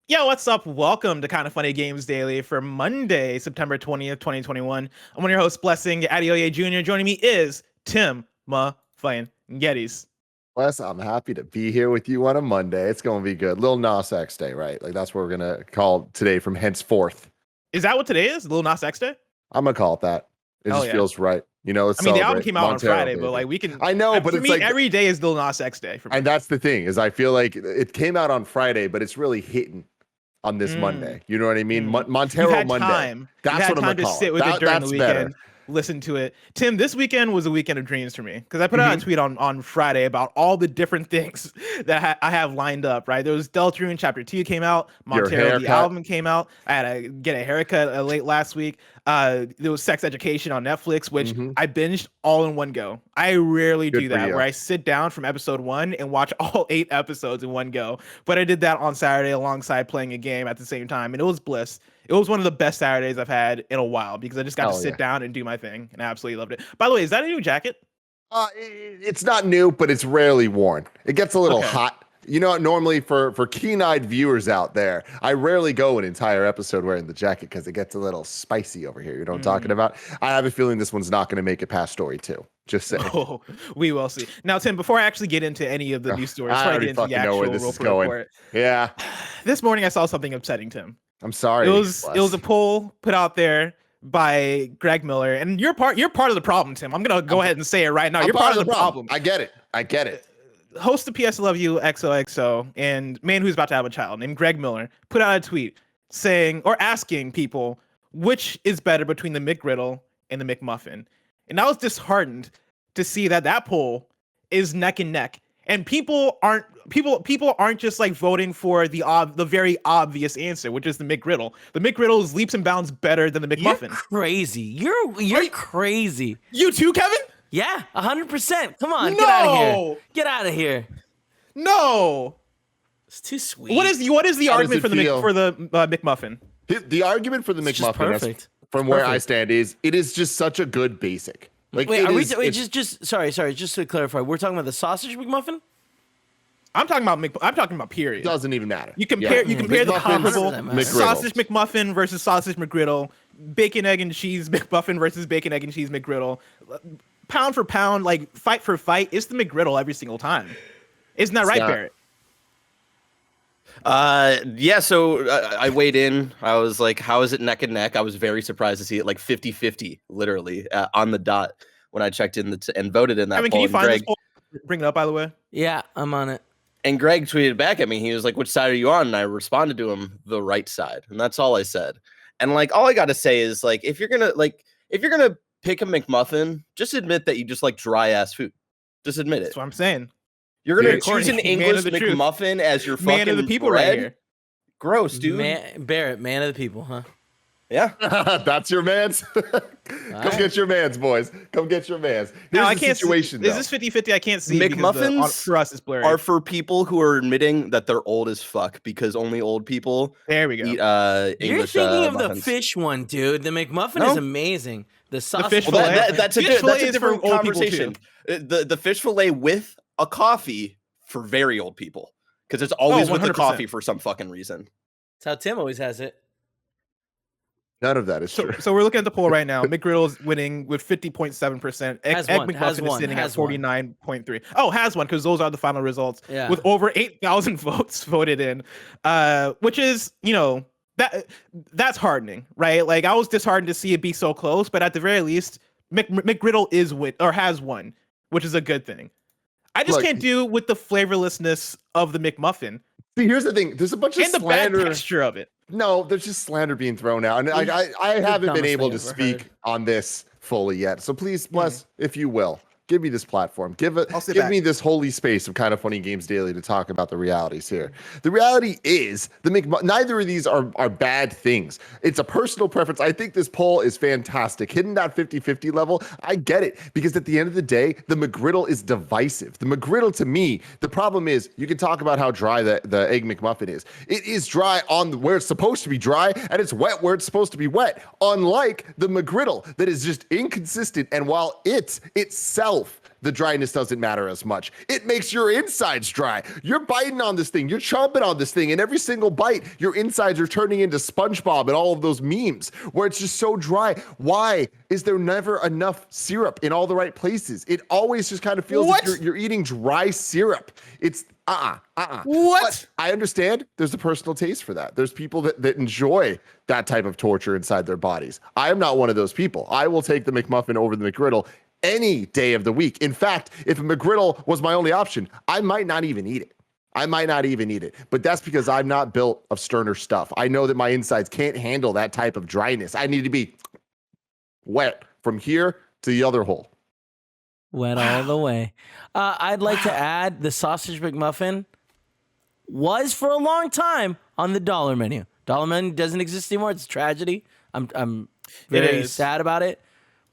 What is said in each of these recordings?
Yo, what's up? Welcome to Kind of Funny Games Daily for Monday, September 20th, 2021. I'm one of your hosts, Blessing Adeoye Jr. Joining me is Tim Fucking Geddes. Wes, I'm happy to be here with you on a Monday. It's going to be good. Lil Nas X Day, right? Like that's what we're going to call today from henceforth. Is that what today is? Lil Nas X Day? I'm going to call it that. It just feels right. You know, I mean, the album came out on Friday, baby. but like we can. I know, but for it's me, like every day is Lil Nas X Day for me. And that's the thing is I feel like it came out on Friday, but it's really hitting on this Monday. You know what I mean? Montero Monday. Time. That's what I'm going to call sit it. with it during the weekend. Better. Listen to it. Tim, this weekend was a weekend of dreams for me because I put out a tweet on Friday about all the different things that I have lined up, right? There was Deltarune Chapter 2 came out, Montero, the album came out. I had to get a haircut late last week. There was Sex Education on Netflix, which I binged all in one go. I rarely do that, where I sit down from episode 1 and watch all 8 episodes in one go. But I did that on Saturday alongside playing a game at the same time, and it was bliss. It was one of the best Saturdays I've had in a while because I just got to sit down and do my thing, and I absolutely loved it. By the way, is that a new jacket? It's not new, but it's rarely worn. It gets a little hot. You know, normally for keen-eyed viewers out there, I rarely go an entire episode wearing the jacket because it gets a little spicy over here. You know what I'm talking about? I have a feeling this one's not going to make it past story 2. Just saying. Oh, we will see. Now, Tim, before I actually get into any of the news stories, I already fucking know where this is going. Report, yeah. This morning I saw something upsetting, Tim. I'm sorry. It was a poll put out there by Greg Miller, and you're part of the problem, Tim. I'm gonna go ahead and say it right now. You're part of the problem. I get it. Host of PSLW XOXO and man who's about to have a child named Greg Miller put out a tweet saying or asking people which is better between the McGriddle and the McMuffin, and I was disheartened to see that poll is neck and neck. And people aren't just like voting for the very obvious answer, which is the McGriddle. The McGriddle is leaps and bounds better than the McMuffin. You're crazy. You're crazy. You too, Kevin? Yeah, 100%. Come on, get out of here. Get out of here. No, it's too sweet. What is the argument for the McMuffin? The argument for the McMuffin, from where I stand, is it is just such a good basic. Like, sorry, just to clarify, we're talking about the sausage McMuffin? I'm talking about period. It doesn't even matter. You compare the comparable sausage McMuffin versus sausage McGriddle, bacon, egg, and cheese McMuffin versus bacon, egg, and cheese McGriddle. Pound for pound, like fight for fight, it's the McGriddle every single time. Isn't that right, Barrett? Yeah, so I weighed in. I was like, how is it neck and neck? I was very surprised to see it like 50-50, literally, on the dot when I checked in and voted in that poll. Can you find this poll? Bring it up, by the way. Yeah, I'm on it. And Greg tweeted back at me. He was like, which side are you on? And I responded to him, the right side. And that's all I said. And like, all I got to say is like, if you're going to pick a McMuffin, just admit that you just like dry ass food. Just admit it. That's what I'm saying. You're going to choose an English McMuffin as your fucking man of the people bread? right here. Gross, dude. Barrett, man of the people, huh? Yeah. That's your mans. Come get your mans, boys. Come get your mans. Now, I can't situation, is this 50-50? I can't see. McMuffins for us is blurry. Are for people who are admitting that they're old as fuck because only old people eat English. You're thinking of the fish one, dude. The McMuffin is amazing. The sausage fillet. That's a different conversation. The fish fillet with a coffee for very old people because it's always with the coffee for some fucking reason. That's how Tim always has it. None of that is true. So we're looking at the poll right now. McGriddle is winning with 50.7%. Egg McMuffin is sitting at 49.3%. Oh, has one because those are the final results. Yeah. With over 8,000 votes voted in, which is, that's heartening, right? Like I was disheartened to see it be so close, but at the very least, McGriddle has won, which is a good thing. I just can't do with the flavorlessness of the McMuffin. See, here's the thing. There's a bunch of slander. The bad texture of it. No, there's just slander being thrown out. And I haven't been able to speak on this fully yet. So please, Bless, if you will, give me this platform. Give me this holy space of Kind of Funny Games Daily to talk about the realities here. The reality is neither of these are bad things. It's a personal preference. I think this poll is fantastic. Hitting that 50-50 level, I get it. Because at the end of the day, the McGriddle is divisive. The McGriddle, to me, the problem is you can talk about how dry the Egg McMuffin is. It is dry on where it's supposed to be dry, and it's wet where it's supposed to be wet. Unlike the McGriddle that is just inconsistent. And while it itself itself, the dryness doesn't matter as much. It makes your insides dry. You're biting on this thing. You're chomping on this thing. And every single bite, your insides are turning into SpongeBob and all of those memes where it's just so dry. Why is there never enough syrup in all the right places? It always just kind of feels like you're eating dry syrup. It's What? But I understand there's a personal taste for that. There's people that enjoy that type of torture inside their bodies. I am not one of those people. I will take the McMuffin over the McGriddle any day of the week. In fact, if a McGriddle was my only option, I might not even eat it. But that's because I'm not built of sterner stuff. I know that my insides can't handle that type of dryness. I need to be wet from here to the other hole. Wet all the way. I'd like to add the sausage McMuffin was for a long time on the dollar menu. Dollar menu doesn't exist anymore. It's a tragedy. I'm very sad about it.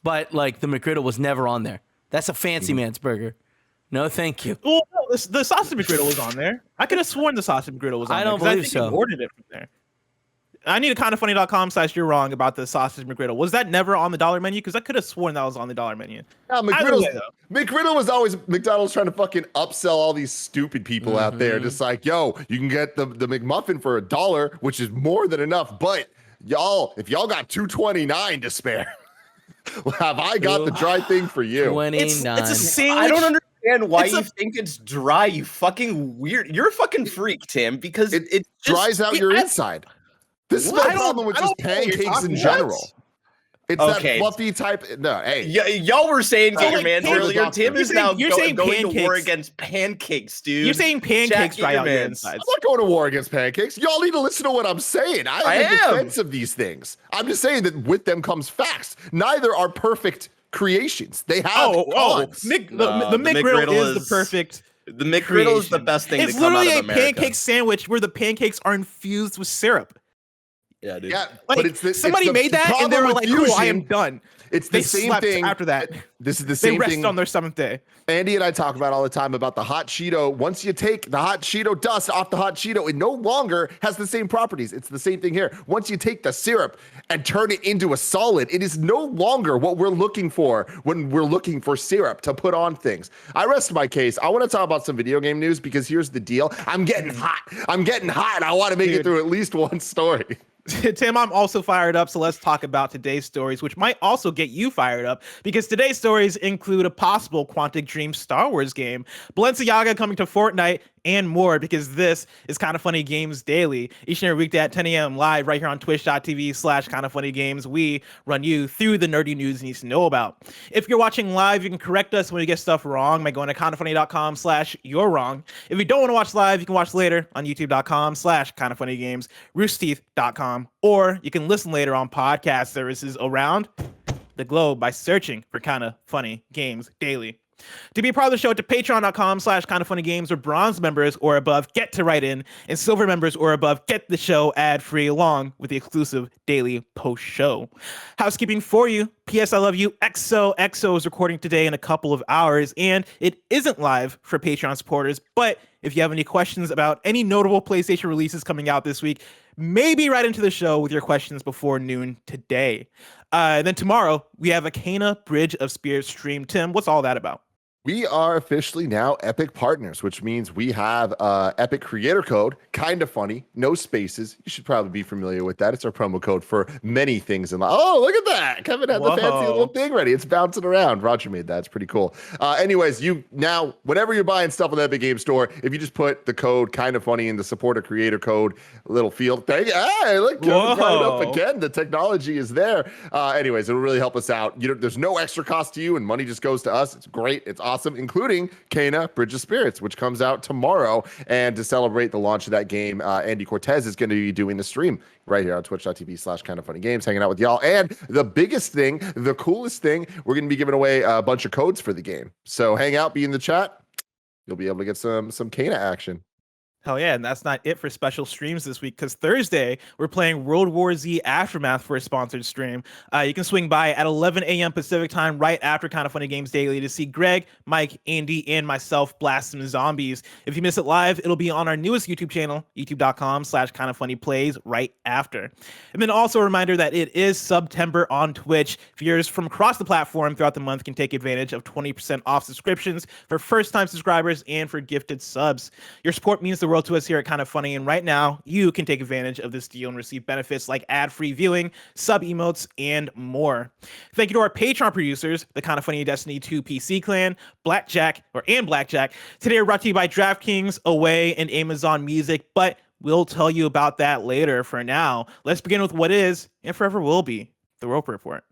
But like the McGriddle was never on there. That's a fancy man's burger. No, thank you. Well, no, the sausage McGriddle was on there. I could have sworn the sausage McGriddle was on there. I don't believe I think so. you ordered it from there. I need a kindoffunny.com/you're wrong about the sausage McGriddle. Was that never on the dollar menu? Because I could have sworn that was on the dollar menu. No, McGriddle was always McDonald's trying to fucking upsell all these stupid people out there. Just like, yo, you can get the McMuffin for $1, which is more than enough. But y'all, if y'all got $2.29 to spare, have I got the dry thing for you? 29. It's a sandwich. I don't understand why you think it's dry. You fucking weird. You're a fucking freak, Tim, because it dries out your inside. This is my problem with just pancakes in general. It's that fluffy type. No, hey. Y'all were saying get your man earlier. Tim is now going to war against pancakes, dude. You're saying pancakes dry out your insides. I'm not going to war against pancakes. Y'all need to listen to what I'm saying. I am in defense of these things. I'm just saying that with them comes facts. Neither are perfect creations. They have the McGriddle is the perfect. The McGriddle is the best thing. It's to come literally out of America. a pancake sandwich where the pancakes are infused with syrup. Yeah, dude. Yeah, like, but somebody made that and they were like, cool, I am done. It's the same thing. After that, this is the same thing. They rested on their 7th day. Andy and I talk about all the time about the hot Cheeto. Once you take the hot Cheeto dust off the hot Cheeto, it no longer has the same properties. It's the same thing here. Once you take the syrup and turn it into a solid, it is no longer what we're looking for when we're looking for syrup to put on things. I rest my case. I want to talk about some video game news because here's the deal. I'm getting hot. And I want to make it through at least one story. Tim, I'm also fired up, so let's talk about today's stories, which might also get you fired up, because today's stories include a possible Quantic Dream Star Wars game, Balenciaga coming to Fortnite, and more, because this is Kind of Funny Games Daily. Each and every weekday at 10 a.m. live right here on twitch.tv/kindoffunnygames. We run you through the nerdy news you need to know about. If you're watching live, you can correct us when we get stuff wrong by going to kindoffunny.com/you're wrong. If you don't want to watch live, you can watch later on youtube.com/kindoffunnygames, roosterteeth.com, or you can listen later on podcast services around the globe by searching for Kind of Funny Games Daily. To be a part of the show, to patreon.com/kindoffunnygames, where bronze members or above get to write in, and silver members or above get the show ad-free along with the exclusive daily post show. Housekeeping for you. P.S. I love you. XO is recording today in a couple of hours, and it isn't live for Patreon supporters, but if you have any questions about any notable PlayStation releases coming out this week, maybe right into the show with your questions before noon today. And then tomorrow, we have a Kana Bridge of Spirits stream. Tim, what's all that about? We are officially now Epic partners, which means we have Epic creator code, Kind of Funny, no spaces. You should probably be familiar with that. It's our promo code for many things in life. Oh, look at that. Kevin had the fancy little thing ready. It's bouncing around. Roger made that. It's pretty cool. Anyways, you now, whenever you're buying stuff on the Epic Game Store, if you just put the code Kind of Funny in the supporter creator code little field, hey, look, Kevin brought it up again. The technology is there. Anyways, it'll really help us out. There's no extra cost to you, and money just goes to us. It's great. It's awesome, including Kana Bridge of Spirits, which comes out tomorrow. And to celebrate the launch of that game, Andy Cortez is going to be doing the stream right here on twitch.tv/kindoffunnygames, hanging out with y'all. And the biggest thing, the coolest thing, we're going to be giving away a bunch of codes for the game. So hang out, be in the chat. You'll be able to get some Kana action. Hell yeah, and that's not it for special streams this week, because Thursday we're playing World War Z Aftermath for a sponsored stream. You can swing by at 11 a.m. Pacific time right after Kind of Funny Games Daily to see Greg, Mike, Andy, and myself blast some zombies. If you miss it live, it'll be on our newest YouTube channel, youtube.com/kindoffunnyplays right after. And then also a reminder that it is September on Twitch. Viewers from across the platform throughout the month can take advantage of 20% off subscriptions for first-time subscribers and for gifted subs. Your support means the world to us here at Kind of Funny, and right now you can take advantage of this deal and receive benefits like ad-free viewing, sub emotes, and more. Thank you to our Patreon producers, the Kind of Funny Destiny 2 PC clan, Blackjack. Today we're brought to you by DraftKings, Away, and Amazon Music, but we'll tell you about that later. For now, let's begin with what is and forever will be the Roper Report.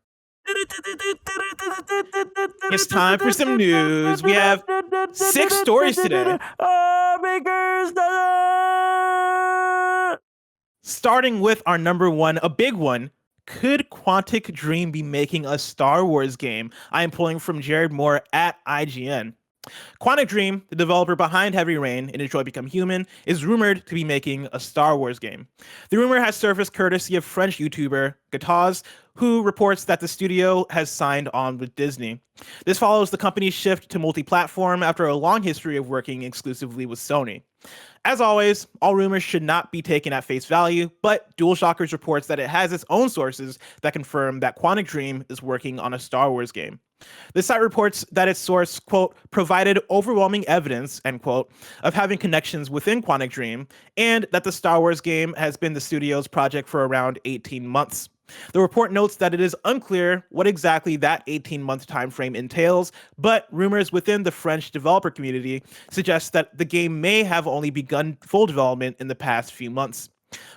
It's time for some news. We have 6 stories today. Starting with our number one, a big one. Could Quantic Dream be making a Star Wars game? I am pulling from Jared Moore at IGN. Quantic Dream, the developer behind Heavy Rain and Detroit Become Human, is rumored to be making a Star Wars game. The rumor has surfaced courtesy of French YouTuber Gataz, who reports that the studio has signed on with Disney. This follows the company's shift to multi-platform after a long history of working exclusively with Sony. As always, all rumors should not be taken at face value, but DualShockers reports that it has its own sources that confirm that Quantic Dream is working on a Star Wars game. The site reports that its source, quote, provided overwhelming evidence, end quote, of having connections within Quantic Dream, and that the Star Wars game has been the studio's project for around 18 months. The report notes that it is unclear what exactly that 18-month timeframe entails, but rumors within the French developer community suggest that the game may have only begun full development in the past few months.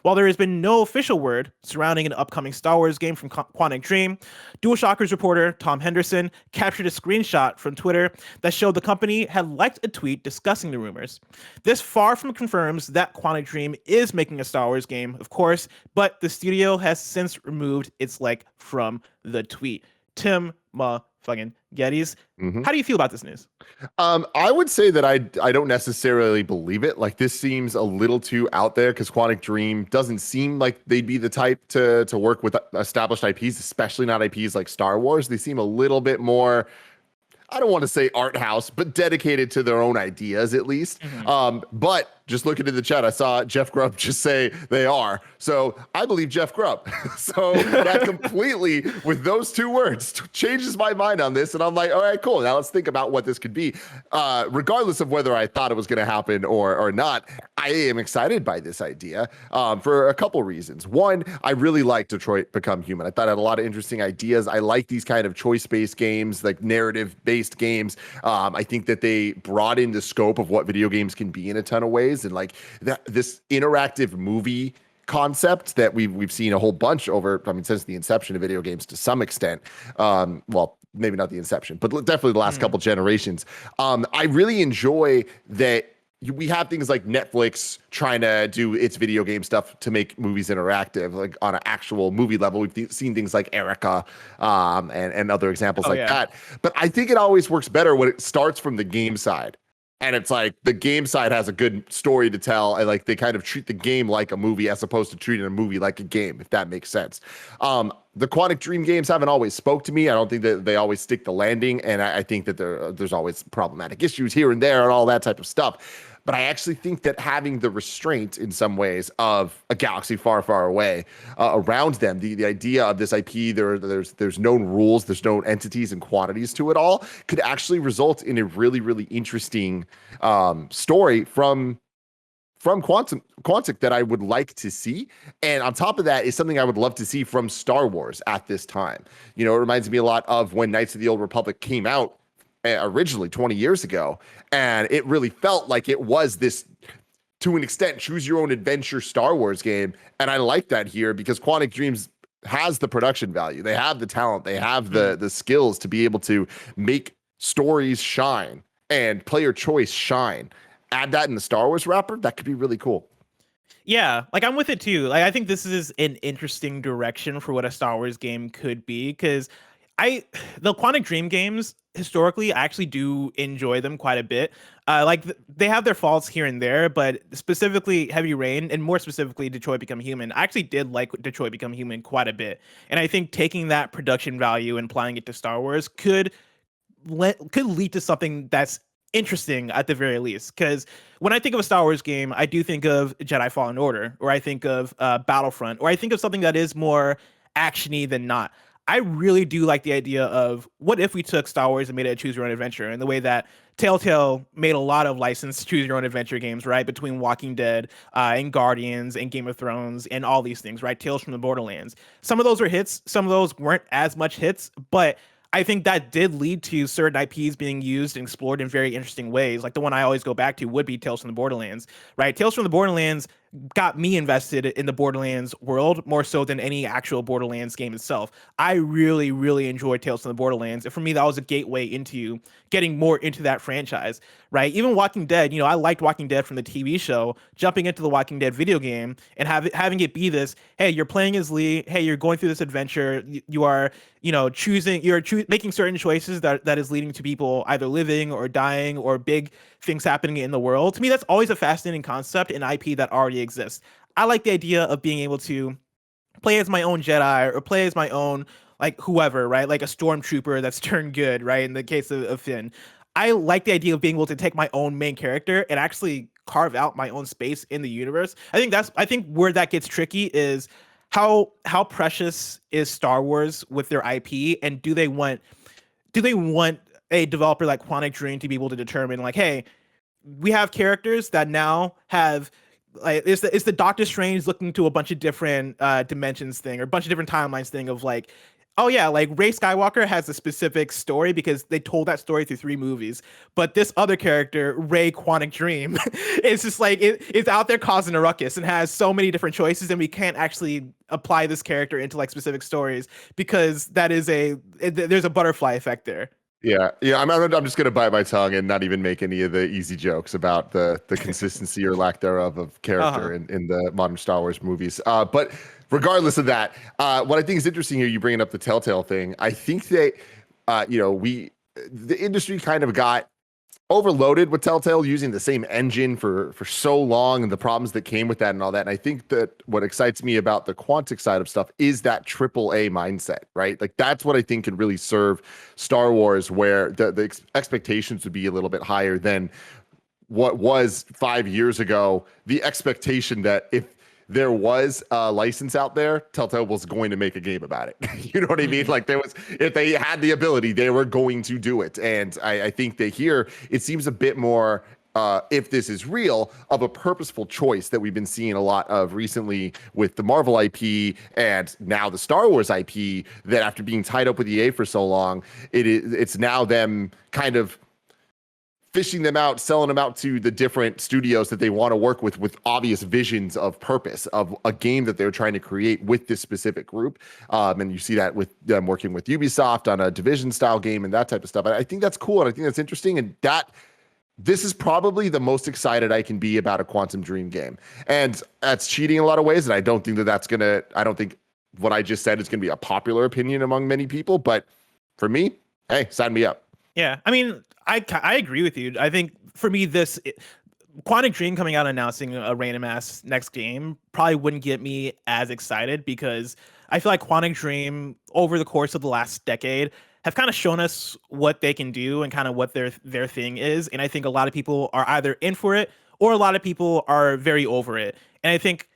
While there has been no official word surrounding an upcoming Star Wars game from Quantic Dream, DualShockers reporter Tom Henderson captured a screenshot from Twitter that showed the company had liked a tweet discussing the rumors. This far from confirms that Quantic Dream is making a Star Wars game, of course, but the studio has since removed its like from the tweet. Tim fucking Gettys. How do you feel about this news? I would say that I don't necessarily believe it. Like, this seems a little too out there because Quantic Dream doesn't seem like they'd be the type to work with established IPs, especially not IPs like Star Wars. They seem a little bit more, I don't want to say art house, but dedicated to their own ideas at least. But just looking in the chat, I saw Jeff Grubb just say they are. So I believe Jeff Grubb. So that completely, with those 2 words, changes my mind on this. And I'm like, all right, cool. Now let's think about what this could be. Regardless of whether I thought it was going to happen or not, I am excited by this idea for a couple reasons. One, I really like Detroit Become Human. I thought it had a lot of interesting ideas. I like these kind of choice-based games, like narrative-based games. I think that they brought in the scope of what video games can be in a ton of ways. And like this interactive movie concept that we've seen a whole bunch over, I mean, since the inception of video games to some extent. Well, maybe not the inception, but definitely the last couple generations. I really enjoy that we have things like Netflix trying to do its video game stuff to make movies interactive, like on an actual movie level. We've seen things like Erica and other examples that. But I think it always works better when it starts from the game side. And it's like the game side has a good story to tell, and like they kind of treat the game like a movie as opposed to treating a movie like a game, if that makes sense. The Quantic Dream games haven't always spoke to me. I don't think that they always stick the landing, and I think that there's always problematic issues here and there and all that type of stuff. But I actually think that having the restraint in some ways of a galaxy far, far away around them, the idea of this IP, there's known rules, there's known entities and quantities to it all, could actually result in a really, really interesting story from Quantic that I would like to see. And on top of that is something I would love to see from Star Wars at this time. You know, it reminds me a lot of when Knights of the Old Republic came out originally 20 years ago, and it really felt like it was this, to an extent, choose your own adventure Star Wars game. And I like that here because Quantic Dreams has the production value, they have the talent, they have the skills to be able to make stories shine and player choice shine. Add that in the Star Wars wrapper, that could be really cool. Yeah, like I'm with it too. Like I think this is an interesting direction for what a Star Wars game could be, because the Quantic Dream games historically, I actually do enjoy them quite a bit. They have their faults here and there, but specifically Heavy Rain and more specifically Detroit Become Human, I actually did like Detroit Become Human quite a bit. And I think taking that production value and applying it to Star Wars could lead to something that's interesting at the very least. Because when I think of a Star Wars game, I do think of Jedi Fallen Order, or I think of Battlefront, or I think of something that is more actiony than not. I really do like the idea of what if we took Star Wars and made it a choose your own adventure, in the way that Telltale made a lot of licensed choose your own adventure games, right? Between Walking Dead and Guardians and Game of Thrones and all these things, right? Tales from the Borderlands. Some of those were hits, some of those weren't as much hits, but I think that did lead to certain IPs being used and explored in very interesting ways. Like the one I always go back to would be Tales from the Borderlands, right? Tales from the Borderlands got me invested in the Borderlands world more so than any actual Borderlands game itself. I really, really enjoyed Tales from the Borderlands. And for me, that was a gateway into getting more into that franchise, right? Even Walking Dead, I liked Walking Dead from the TV show, jumping into the Walking Dead video game and having it be this, hey, you're playing as Lee, hey, you're going through this adventure, you are, making certain choices that is leading to people either living or dying or big things happening in the world. To me, that's always a fascinating concept in IP that already exists. I like the idea of being able to play as my own Jedi or play as my own, like, whoever, right? Like a stormtrooper that's turned good, right? In the case of Finn. I like the idea of being able to take my own main character and actually carve out my own space in the universe. I think where that gets tricky is how precious is Star Wars with their IP, and do they want a developer like Quantic Dream to be able to determine, like, hey, we have characters that now have, like, it's the Doctor Strange looking to a bunch of different dimensions thing, or a bunch of different timelines thing of like, oh yeah, like Rey Skywalker has a specific story because they told that story through 3 movies, but this other character, Rey Quantic Dream, is just like it's out there causing a ruckus and has so many different choices, and we can't actually apply this character into like specific stories because there's a butterfly effect there. Yeah. I'm just gonna bite my tongue and not even make any of the easy jokes about the consistency or lack thereof of character in the modern Star Wars movies. But regardless of that, what I think is interesting here, you bringing up the Telltale thing. I think that the industry kind of got overloaded with Telltale using the same engine for so long, and the problems that came with that and all that. And I think that what excites me about the Quantic side of stuff is that AAA mindset, right? Like that's what I think could really serve Star Wars, where the expectations would be a little bit higher than what was 5 years ago. The expectation that if there was a license out there, Telltale was going to make a game about it. You know what I mean? Like if they had the ability, they were going to do it. And I think that here it seems a bit more, if this is real, of a purposeful choice that we've been seeing a lot of recently with the Marvel IP and now the Star Wars IP, that after being tied up with EA for so long, it's now them kind of fishing them out, selling them out to the different studios that they want to work with obvious visions of purpose of a game that they're trying to create with this specific group. And you see that with them working with Ubisoft on a Division style game and that type of stuff. I think that's cool. And I think that's interesting. And this is probably the most excited I can be about a Quantum Dream game. And that's cheating in a lot of ways. And I don't think I don't think what I just said is going to be a popular opinion among many people. But for me, hey, sign me up. Yeah, I mean, I agree with you. I think for me, Quantic Dream coming out announcing a random ass next game probably wouldn't get me as excited, because I feel like Quantic Dream over the course of the last decade have kind of shown us what they can do and kind of what their thing is. And I think a lot of people are either in for it or a lot of people are very over it. And I think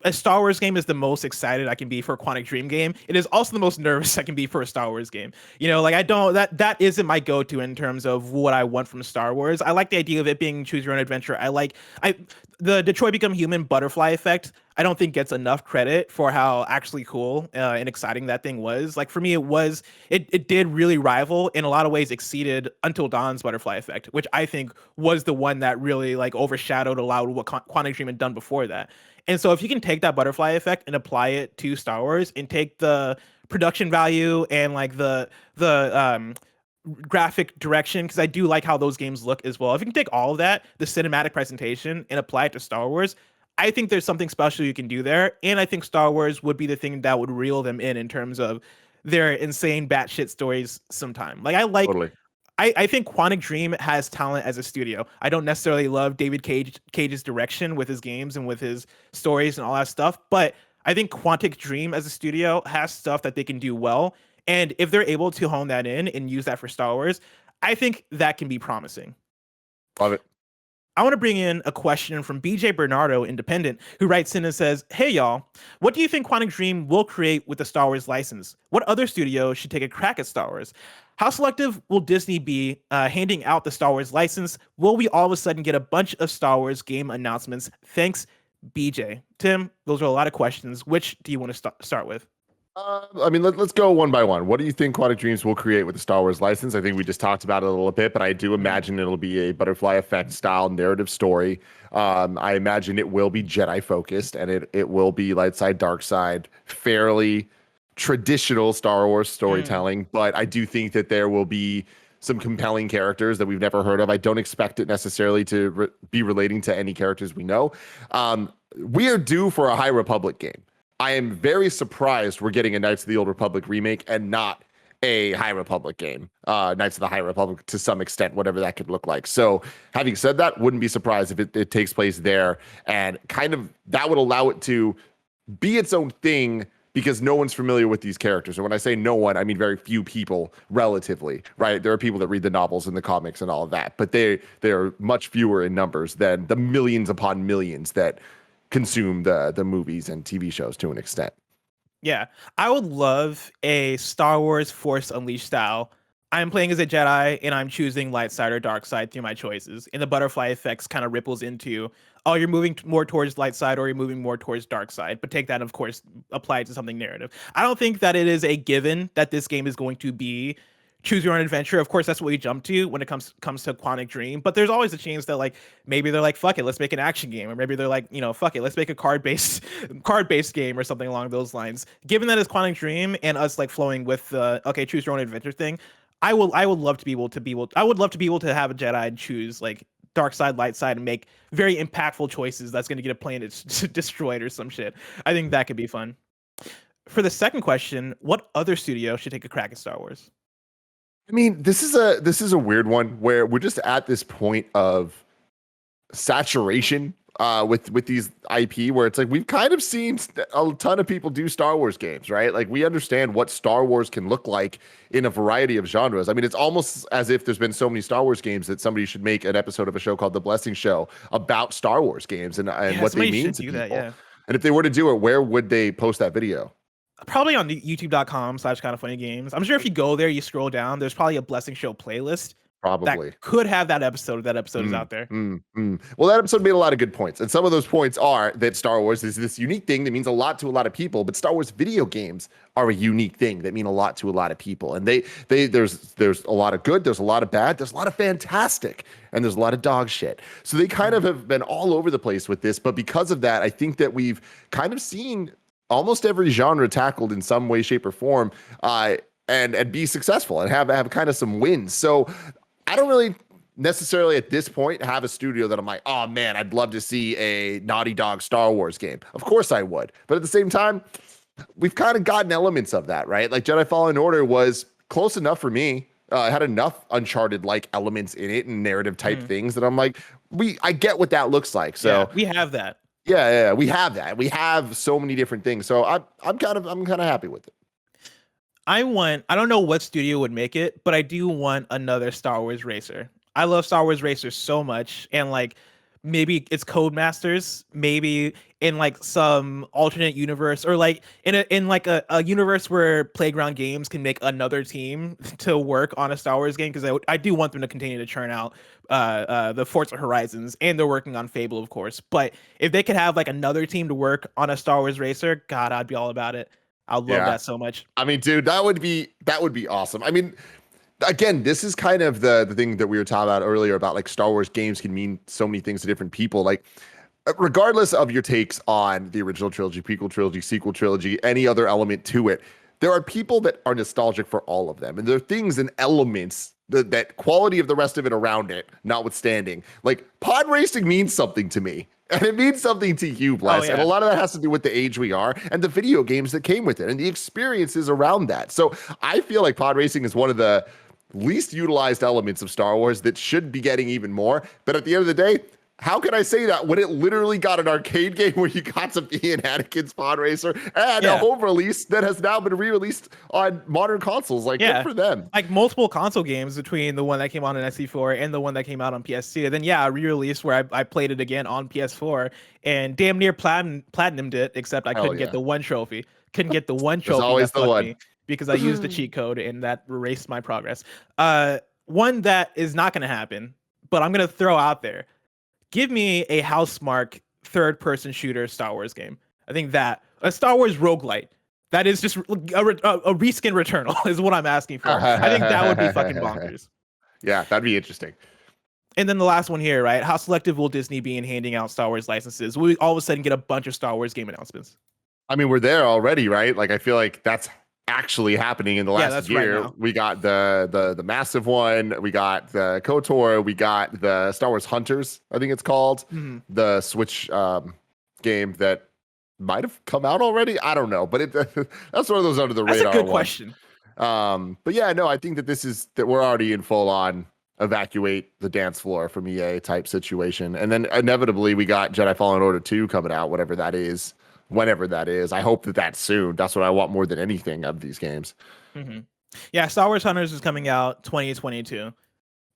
a Star Wars game is the most excited I can be for a Quantic Dream game. It is also the most nervous I can be for a Star Wars game. Like that isn't my go-to in terms of what I want from Star Wars. I like the idea of it being choose your own adventure. The Detroit Become Human butterfly effect, I don't think gets enough credit for how actually cool and exciting that thing was. Like for me, it did really rival, in a lot of ways exceeded Until Dawn's butterfly effect, which I think was the one that really like overshadowed a lot of what Quantic Dream had done before that. And so if you can take that butterfly effect and apply it to Star Wars and take the production value and like the graphic direction, because I do like how those games look as well. If you can take all of that, the cinematic presentation, and apply it to Star Wars, I think there's something special you can do there. And I think Star Wars would be the thing that would reel them in terms of their insane batshit stories sometime. Like totally. I think Quantic Dream has talent as a studio. I don't necessarily love David Cage's direction with his games and with his stories and all that stuff, but I think Quantic Dream as a studio has stuff that they can do well. And if they're able to hone that in and use that for Star Wars, I think that can be promising. Love it. I want to bring in a question from BJ Bernardo, Independent, who writes in and says, "Hey, y'all, what do you think Quantic Dream will create with the Star Wars license? What other studio should take a crack at Star Wars? How selective will Disney be handing out the Star Wars license? Will we all of a sudden get a bunch of Star Wars game announcements? Thanks, BJ." Tim, those are a lot of questions. Which do you want to start with? I mean, let's go one by one. What do you think Quantic Dreams will create with the Star Wars license? I think we just talked about it a little bit, but I do imagine it'll be a butterfly effect style narrative story. I imagine it will be Jedi focused, and it will be light side, dark side, fairly traditional Star Wars storytelling. But I do think that there will be some compelling characters that we've never heard of. I don't expect it necessarily to be relating to any characters we know. We are due for a High Republic game. I am very surprised we're getting a Knights of the Old Republic remake and not a High Republic game. Knights of the High Republic to some extent, whatever that could look like. So having said that, wouldn't be surprised if it takes place there, and kind of that would allow it to be its own thing because no one's familiar with these characters. And when I say no one, I mean very few people relatively, right? There are people that read the novels and the comics and all of that, but they are much fewer in numbers than the millions upon millions that consume the movies and TV shows to an extent. Yeah, I would love a Star Wars Force Unleashed style. I'm playing as a Jedi and I'm choosing light side or dark side through my choices. And the butterfly effects kind of ripples into, oh, you're moving more towards light side or you're moving more towards dark side. But take that, of course, apply it to something narrative. I don't think that it is a given that this game is going to be choose your own adventure. Of course, that's what we jump to when it comes to Quantic Dream. But there's always a chance that like maybe they're like, fuck it, let's make an action game, or maybe they're like, fuck it, let's make a card-based game or something along those lines. Given that it's Quantic Dream and us like flowing with the choose your own adventure thing, I would love to be able to have a Jedi and choose like dark side, light side, and make very impactful choices that's going to get a planet destroyed or some shit. I think that could be fun. For the second question, what other studio should take a crack at Star Wars? I mean, this is a weird one where we're just at this point of saturation with these IP where it's like we've kind of seen a ton of people do Star Wars games, right? Like we understand what Star Wars can look like in a variety of genres. I mean, it's almost as if there's been so many Star Wars games that somebody should make an episode of a show called The Blessing Show about Star Wars games and what they mean to people. And if they were to do it, where would they post that video? Probably on youtube.com/kindoffunnygames. I'm sure if you go there, you scroll down, there's probably a Blessing Show playlist. Probably. That could have that episode. That episode is out there. Well, that episode made a lot of good points. And some of those points are that Star Wars is this unique thing that means a lot to a lot of people, but Star Wars video games are a unique thing that mean a lot to a lot of people. And there's a lot of good, there's a lot of bad, there's a lot of fantastic, and there's a lot of dog shit. So they kind of have been all over the place with this. But because of that, I think that we've kind of seen almost every genre tackled in some way, shape, or form, and be successful and have kind of some wins. So I don't really necessarily at this point have a studio that I'm like, oh man, I'd love to see a Naughty Dog Star Wars game. Of course I would. But at the same time, we've kind of gotten elements of that, right? Like Jedi Fallen Order was close enough for me. It had enough Uncharted-like elements in it and narrative type things that I'm like, I get what that looks like. So yeah, we have that. Yeah, we have that. We have so many different things. So I'm kind of happy with it. I don't know what studio would make it, but I do want another Star Wars racer. I love Star Wars racers so much, and like maybe it's Codemasters, maybe in like some alternate universe, or like in a universe where Playground Games can make another team to work on a Star Wars game, because I do want them to continue to churn out the Forza Horizons, and they're working on Fable, of course. But if they could have like another team to work on a Star Wars racer, God, I'd be all about it. I love that so much. I mean, dude, that would be awesome. I mean, again, this is kind of the thing that we were talking about earlier about like Star Wars games can mean so many things to different people. Like, regardless of your takes on the original trilogy, prequel trilogy, sequel trilogy, any other element to it, there are people that are nostalgic for all of them. And there are things and elements that quality of the rest of it around it, notwithstanding. Like, pod racing means something to me. And it means something to you, Bless. And a lot of that has to do with the age we are and the video games that came with it and the experiences around that. So I feel like pod racing is one of the least utilized elements of Star Wars that should be getting even more. But at the end of the day, how can I say that when it literally got an arcade game where you got to be an Anakin's pod racer and a home release that has now been re-released on modern consoles? Like, good for them. Like multiple console games between the one that came out on SC4 and the one that came out on PS2. And then a re-release where I played it again on PS4 and damn near platinumed it, except I couldn't get the one trophy. Couldn't get the one trophy. Always the one. Me because I used the cheat code and that erased my progress. One that is not going to happen, but I'm going to throw out there. Give me a Housemarque third-person shooter Star Wars game. I think that a Star Wars roguelite that is just a reskin Returnal is what I'm asking for. I think that would be fucking bonkers. Yeah, that'd be interesting. And then the last one here, right? How selective will Disney be in handing out Star Wars licenses? Will we all of a sudden get a bunch of Star Wars game announcements? I mean, we're there already, right? Like, I feel like that's actually happening in the last year. Right, we got the massive one, we got the KOTOR, we got the Star Wars Hunters, I think it's called, the Switch game that might have come out already. I don't know, but that's one of those under the radar. That's a good question. But yeah, no, I think that we're already in full on evacuate the dance floor from EA type situation, and then inevitably we got Jedi Fallen Order 2 coming out, whatever that is. Whenever that is. I hope that's soon. That's what I want more than anything of these games. Yeah, Star Wars Hunters is coming out 2022.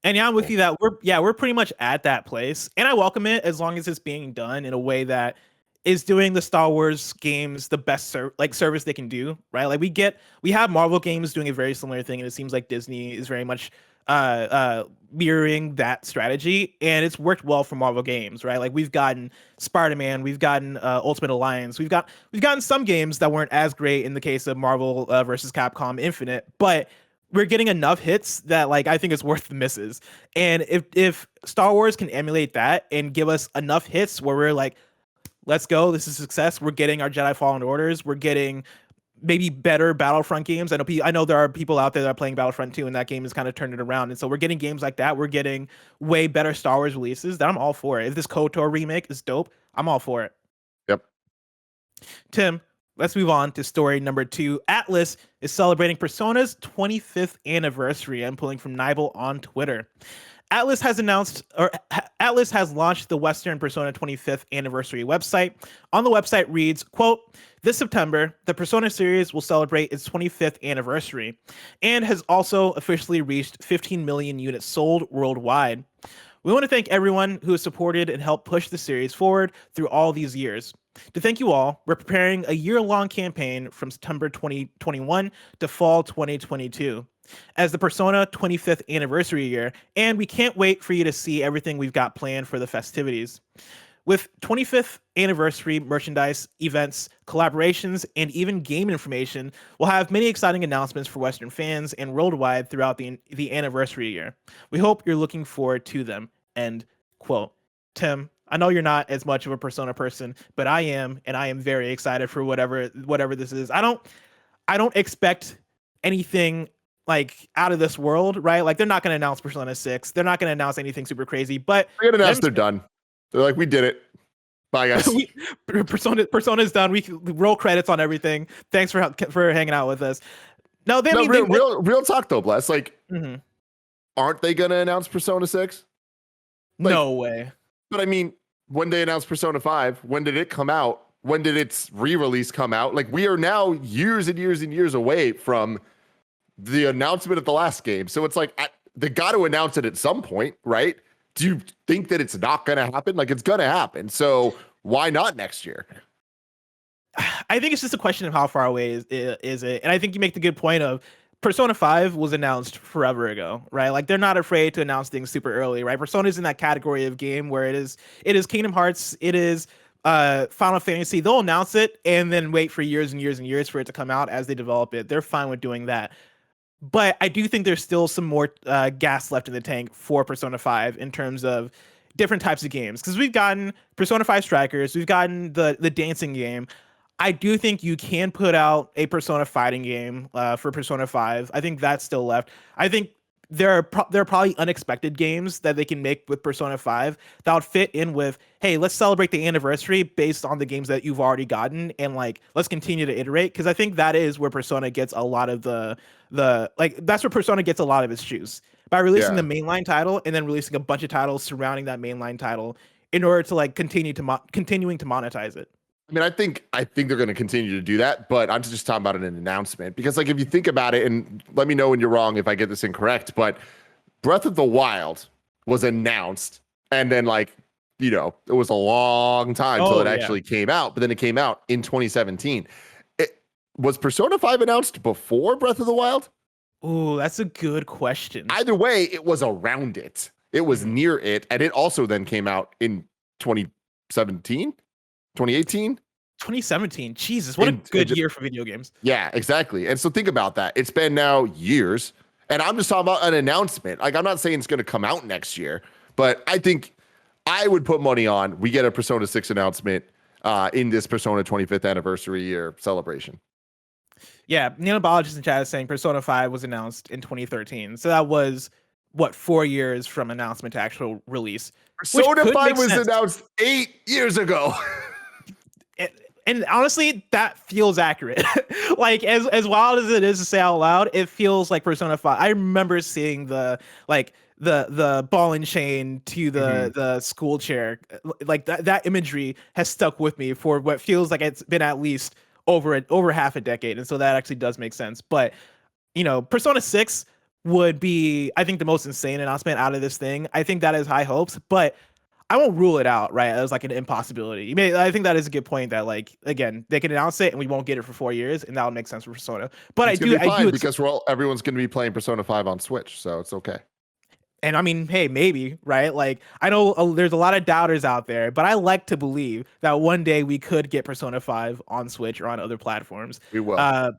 And I'm with you that we're pretty much at that place. And I welcome it as long as it's being done in a way that is doing the Star Wars games the best service they can do, right? Like we have Marvel games doing a very similar thing, and it seems like Disney is very much mirroring that strategy, and it's worked well for Marvel games, right? Like we've gotten Spider-Man, we've gotten Ultimate Alliance, we've gotten some games that weren't as great in the case of Marvel versus Capcom Infinite, but we're getting enough hits that like I think it's worth the misses. And if Star Wars can emulate that and give us enough hits where we're like, let's go, this is success, we're getting our Jedi Fallen Orders, we're getting maybe better Battlefront games. I know there are people out there that are playing Battlefront 2 and that game is kind of turned it around. And so we're getting games like that. We're getting way better Star Wars releases that I'm all for it. If this KOTOR remake is dope, I'm all for it. Yep. Tim, let's move on to story number 2. ATLUS is celebrating Persona's 25th anniversary. I'm pulling from Nibel on Twitter. ATLUS has launched the Western Persona 25th anniversary website. On the website reads, quote, "This September, the Persona series will celebrate its 25th anniversary and has also officially reached 15 million units sold worldwide. We want to thank everyone who has supported and helped push the series forward through all these years. To thank you all, we're preparing a year-long campaign from September 2021 to fall 2022. As the Persona 25th anniversary year, and we can't wait for you to see everything we've got planned for the festivities. With 25th anniversary merchandise, events, collaborations, and even game information, we'll have many exciting announcements for Western fans and worldwide throughout the anniversary year. We hope you're looking forward to them." End quote. Tim, I know you're not as much of a Persona person, but I am, and I am very excited for whatever this is. I don't expect anything like out of this world, right? Like they're not going to announce Persona 6. They're not going to announce anything super crazy, but they're going to announce they're done. They're like, we did it. Bye guys. Persona's done. We can roll credits on everything. Thanks for hanging out with us. No, real talk though, Bless. Like, aren't they going to announce Persona 6? Like, no way. But I mean, when they announced Persona 5, when did it come out? When did its re-release come out? Like, we are now years and years and years away from the announcement of the last game. So it's like, they got to announce it at some point, right? Do you think that it's not going to happen? Like, it's going to happen. So why not next year? I think it's just a question of how far away is it. And I think you make the good point of Persona 5 was announced forever ago, right? Like they're not afraid to announce things super early, right? Persona's in that category of game where it is Kingdom Hearts, it is Final Fantasy. They'll announce it and then wait for years and years and years for it to come out as they develop it. They're fine with doing that. But I do think there's still some more gas left in the tank for Persona 5 in terms of different types of games. Because we've gotten Persona 5 Strikers, we've gotten the dancing game. I do think you can put out a Persona fighting game for Persona 5. I think that's still left. I think there are probably unexpected games that they can make with Persona 5 that would fit in with, hey, let's celebrate the anniversary based on the games that you've already gotten, and like let's continue to iterate, because I think that is where Persona gets a lot of the that's where Persona gets a lot of its juice, by releasing the mainline title and then releasing a bunch of titles surrounding that mainline title in order to like continuing to monetize it. I mean, I think they're going to continue to do that, but I'm just talking about an announcement, because like if you think about it, and let me know when you're wrong if I get this incorrect, but Breath of the Wild was announced, and then like, you know, it was a long time till it actually came out, but then it came out in 2017. Was Persona 5 announced before Breath of the Wild? Ooh, that's a good question. Either way, it was around it. It was near it, and it also then came out in 2017. 2018? 2017. Jesus, what a good year for video games. Yeah, exactly. And so think about that. It's been now years, and I'm just talking about an announcement. Like, I'm not saying it's going to come out next year, but I think I would put money on we get a Persona 6 announcement in this Persona 25th anniversary year celebration. Yeah, Neonologist in chat is saying Persona 5 was announced in 2013. So that was, what, 4 years from announcement to actual release. Persona 5 was announced 8 years ago. And honestly, that feels accurate. Like, as wild as it is to say out loud, it feels like Persona 5. I remember seeing the ball and chain to the school chair. Like that imagery has stuck with me for what feels like it's been at least over half a decade. And so that actually does make sense. But, you know, Persona 6 would be, I think, the most insane announcement out of this thing. I think that is high hopes, but I won't rule it out, right, as like an impossibility. I think that is a good point, that like, again, they can announce it and we won't get it for 4 years, and that would make sense for Persona. But it's I do because everyone's going to be playing Persona 5 on Switch, so it's okay. And I mean, hey, maybe, right? Like, I know there's a lot of doubters out there, but I like to believe that one day we could get Persona 5 on Switch or on other platforms. We will.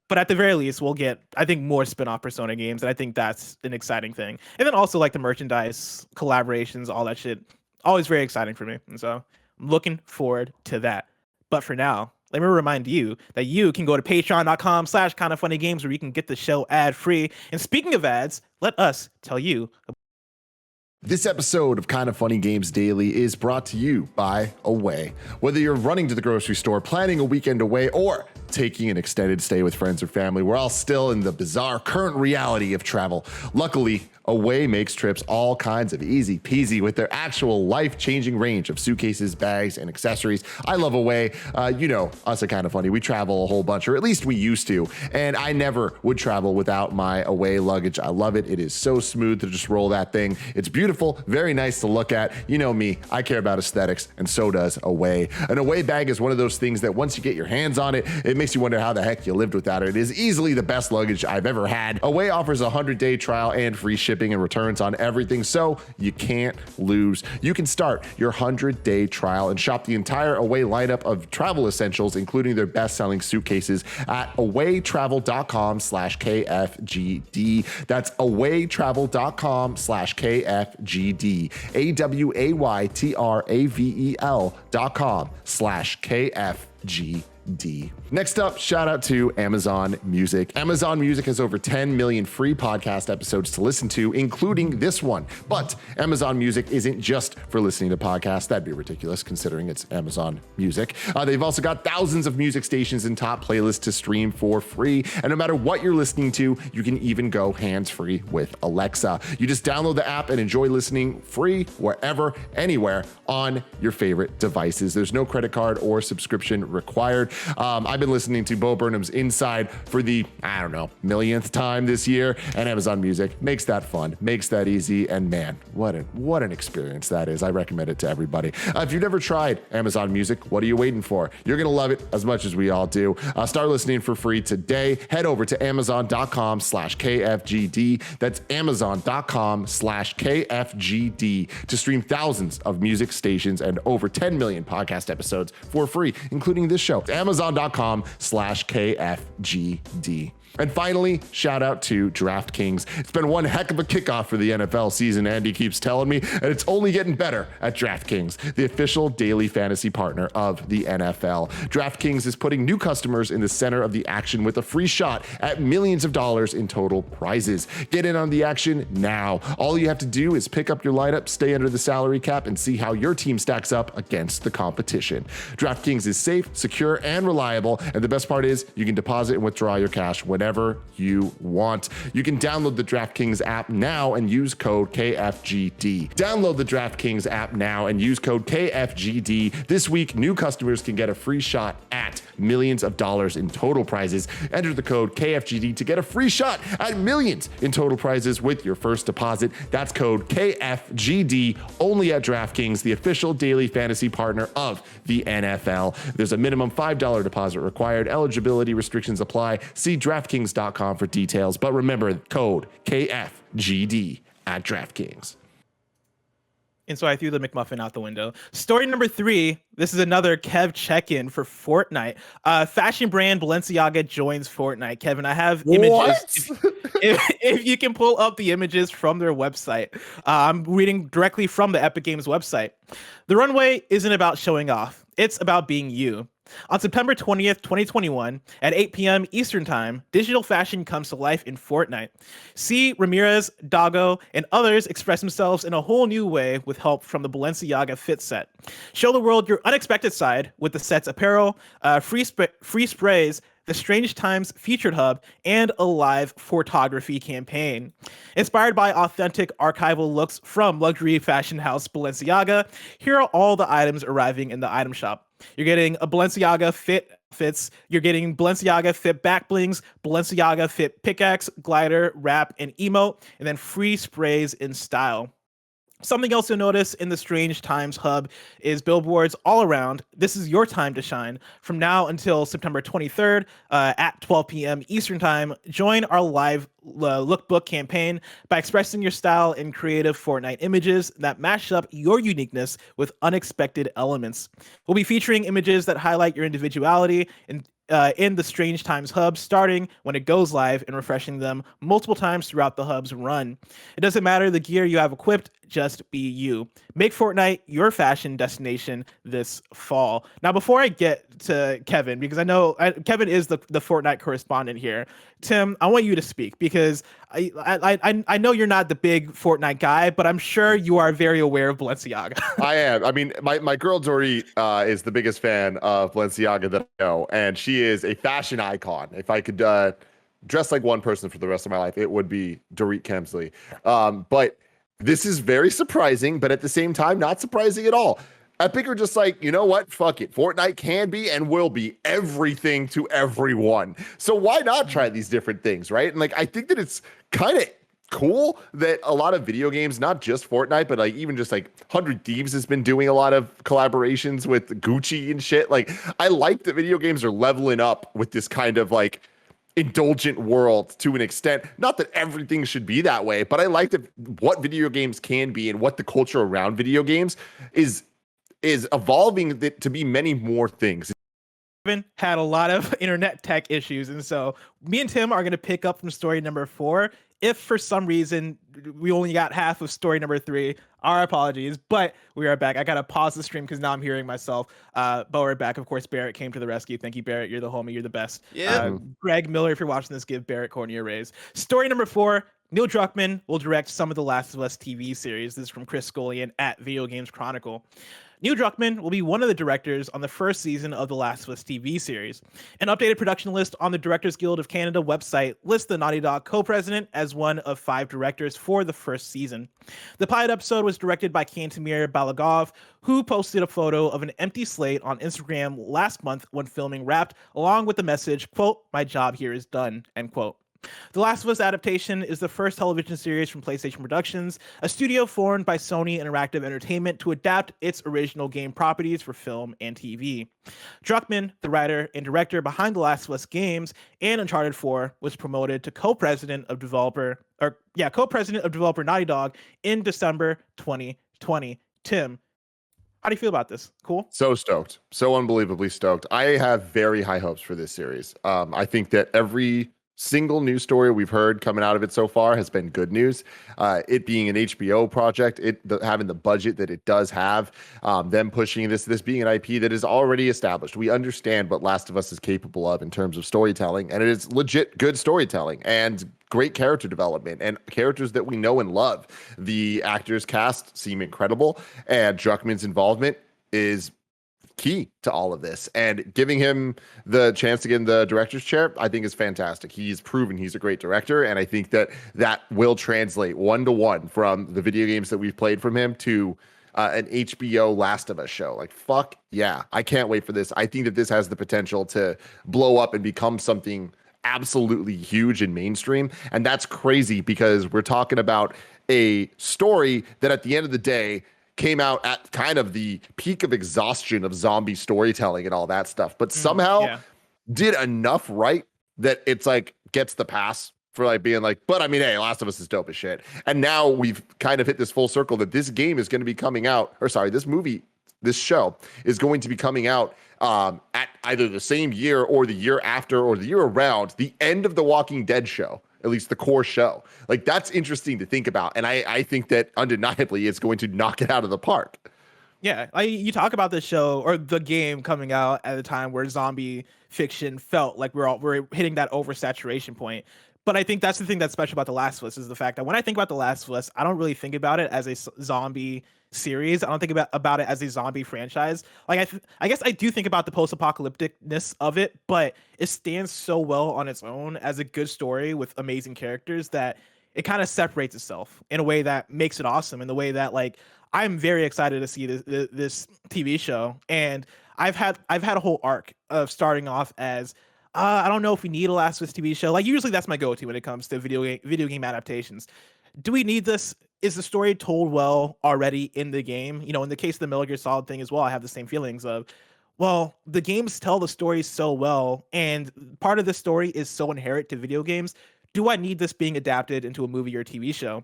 But at the very least, we'll get, I think, more spin-off Persona games, and I think that's an exciting thing. And then also like the merchandise, collaborations, all that shit. Always very exciting for me. And so I'm looking forward to that. But for now, let me remind you that you can go to patreon.com/kindoffunnygames where you can get the show ad-free. And speaking of ads, let us tell you. This episode of Kind of Funny Games Daily is brought to you by Away. Whether you're running to the grocery store, planning a weekend away, or taking an extended stay with friends or family, we're all still in the bizarre current reality of travel. Luckily, Away makes trips all kinds of easy peasy with their actual life-changing range of suitcases, bags, and accessories. I love Away. You know, us at Kind of Funny, we travel a whole bunch, or at least we used to, and I never would travel without my Away luggage. I love it. It is so smooth to just roll that thing. It's beautiful, very nice to look at. You know me, I care about aesthetics, and so does Away. An Away bag is one of those things that once you get your hands on it, it makes you wonder how the heck you lived without it. It is easily the best luggage I've ever had. Away offers a 100-day trial and free shipping and returns on everything, so you can't lose. You can start your 100-day trial and shop the entire Away lineup of travel essentials, including their best-selling suitcases, at awaytravel.com/KFGD. That's awaytravel.com/KFGD. awaytravel.com/KFGD. Next up, shout out to Amazon Music. Amazon Music has over 10 million free podcast episodes to listen to, including this one. But Amazon Music isn't just for listening to podcasts. That'd be ridiculous considering it's Amazon Music. They've also got thousands of music stations and top playlists to stream for free. And no matter what you're listening to, you can even go hands-free with Alexa. You just download the app and enjoy listening free wherever, anywhere on your favorite devices. There's no credit card or subscription required. I've been listening to Bo Burnham's Inside for the, I don't know, millionth time this year, and Amazon Music makes that fun, makes that easy, and man, what an experience that is. I recommend it to everybody. If you've never tried Amazon Music, what are you waiting for? You're gonna love it as much as we all do. Start listening for free today. Head over to amazon.com/KFGD. That's amazon.com/KFGD to stream thousands of music stations and over 10 million podcast episodes for free, including this show. Amazon.com/KFGD. And finally, shout out to DraftKings. It's been one heck of a kickoff for the NFL season, Andy keeps telling me, and it's only getting better at DraftKings, the official daily fantasy partner of the NFL. DraftKings is putting new customers in the center of the action with a free shot at millions of dollars in total prizes. Get in on the action now. All you have to do is pick up your lineup, stay under the salary cap, and see how your team stacks up against the competition. DraftKings is safe, secure, and reliable, and the best part is you can deposit and withdraw your cash whenever you want. You can download the DraftKings app now and use code KFGD. Download the DraftKings app now and use code KFGD. This week, new customers can get a free shot at millions of dollars in total prizes. Enter the code KFGD to get a free shot at millions in total prizes with your first deposit. That's code KFGD only at DraftKings, the official daily fantasy partner of the NFL. There's a minimum $5 deposit required. Eligibility restrictions apply. See DraftKings.com for details. But remember, code KFGD at DraftKings. And so I threw the McMuffin out the window. Story number 3. This is another Kev check-in for Fortnite. Fashion brand Balenciaga joins Fortnite. Kevin, I have images. If you can pull up the images from their website. I'm reading directly from the Epic Games website. The runway isn't about showing off. It's about being you. On September 20th, 2021, at 8 p.m. Eastern Time, digital fashion comes to life in Fortnite. See Ramirez, Dago, and others express themselves in a whole new way with help from the Balenciaga Fit Set. Show the world your unexpected side with the set's apparel, free sprays, the Strange Times featured hub, and a live photography campaign. Inspired by authentic archival looks from luxury fashion house Balenciaga, here are all the items arriving in the item shop. You're getting a Balenciaga fits, you're getting Balenciaga fit back blings, Balenciaga fit pickaxe, glider, wrap, and emote, and then free sprays in style. Something else you'll notice in the Strange Times hub is billboards all around. This is your time to shine. From now until September 23rd at 12 p.m. Eastern Time, join our live lookbook campaign by expressing your style in creative Fortnite images that mash up your uniqueness with unexpected elements. We'll be featuring images that highlight your individuality in the Strange Times hub, starting when it goes live and refreshing them multiple times throughout the hub's run. It doesn't matter the gear you have equipped, just be you. Make Fortnite your fashion destination this fall. Now, before I get to Kevin, because I know Kevin is the Fortnite correspondent here, Tim, I want you to speak because I know you're not the big Fortnite guy, but I'm sure you are very aware of Balenciaga. I am. I mean, my girl Dory is the biggest fan of Balenciaga that I know, and she is a fashion icon. If I could dress like one person for the rest of my life, it would be Dorit Kemsley. But this is very surprising, but at the same time, not surprising at all. Epic are just like, you know what? Fuck it. Fortnite can be and will be everything to everyone. So why not try these different things, right? And like, I think that it's kind of cool that a lot of video games, not just Fortnite, but like even just like 100 Thieves has been doing a lot of collaborations with Gucci and shit. Like, I like that video games are leveling up with this kind of like indulgent world to an extent. Not that everything should be that way, but I like that what video games can be and what the culture around video games is evolving to be many more things. Had a lot of internet tech issues, and so me and Tim are going to pick up from story number 4. If for some reason we only got half of story number 3, our apologies, but we are back. I got to pause the stream because now I'm hearing myself. But we're back. Of course, Barrett came to the rescue. Thank you, Barrett. You're the homie. You're the best. Yeah. Greg Miller, if you're watching this, give Barrett Corney a raise. Story number 4. Neil Druckmann will direct some of the Last of Us TV series. This is from Chris Scullion at Video Games Chronicle. Neil Druckmann will be one of the directors on the first season of the Last of Us TV series. An updated production list on the Directors Guild of Canada website lists the Naughty Dog co-president as one of 5 directors for the first season. The pilot episode was directed by Kantemir Balagov, who posted a photo of an empty slate on Instagram last month when filming wrapped, along with the message, quote, "My job here is done," end quote. The Last of Us adaptation is the first television series from PlayStation Productions, a studio formed by Sony Interactive Entertainment to adapt its original game properties for film and TV. Druckmann, the writer and director behind The Last of Us games and Uncharted 4, was promoted to co-president of developer Naughty Dog in December 2020. Tim, how do you feel about this? Cool? So stoked. So unbelievably stoked. I have very high hopes for this series. I think that every single news story we've heard coming out of it so far has been good news. It being an HBO project, having the budget that it does have, them pushing this being an IP that is already established. We understand what Last of Us is capable of in terms of storytelling, and it is legit good storytelling and great character development and characters that we know and love. The actors cast seem incredible, and Druckmann's involvement is key to all of this, and giving him the chance to get in the director's chair, I think is fantastic. He's proven he's a great director, and I think that will translate 1-to-1 from the video games that we've played from him to an HBO Last of Us show. Like, fuck yeah, I can't wait for this. I think that this has the potential to blow up and become something absolutely huge and mainstream, and that's crazy because we're talking about a story that at the end of the day came out at kind of the peak of exhaustion of zombie storytelling and all that stuff, but somehow did enough right that it's like gets the pass for like being like, but I mean, hey, Last of Us is dope as shit. And now we've kind of hit this full circle that this game is going to be coming out, or sorry, this show is going to be coming out at either the same year or the year after or the year around the end of the Walking Dead show. At least the core show. Like, that's interesting to think about. And I think that undeniably it's going to knock it out of the park. Yeah, you talk about the show or the game coming out at a time where zombie fiction felt like we're hitting that oversaturation point. But I think that's the thing that's special about The Last of Us is the fact that when I think about The Last of Us, I don't really think about it as a zombie series. I don't think about it as a zombie franchise. Like I guess I do think about the post-apocalypticness of it, but it stands so well on its own as a good story with amazing characters that it kind of separates itself in a way that makes it awesome. In the way that, like, I'm very excited to see this TV show, and I've had a whole arc of starting off as I don't know if we need a Last of Us TV show. Like, usually that's my go-to when it comes to video game adaptations. Do we need this? Is the story told well already in the game? You know, in the case of the Metal Gear Solid thing as well, I have the same feelings of, well, the games tell the story so well, and part of the story is so inherent to video games. Do I need this being adapted into a movie or a TV show?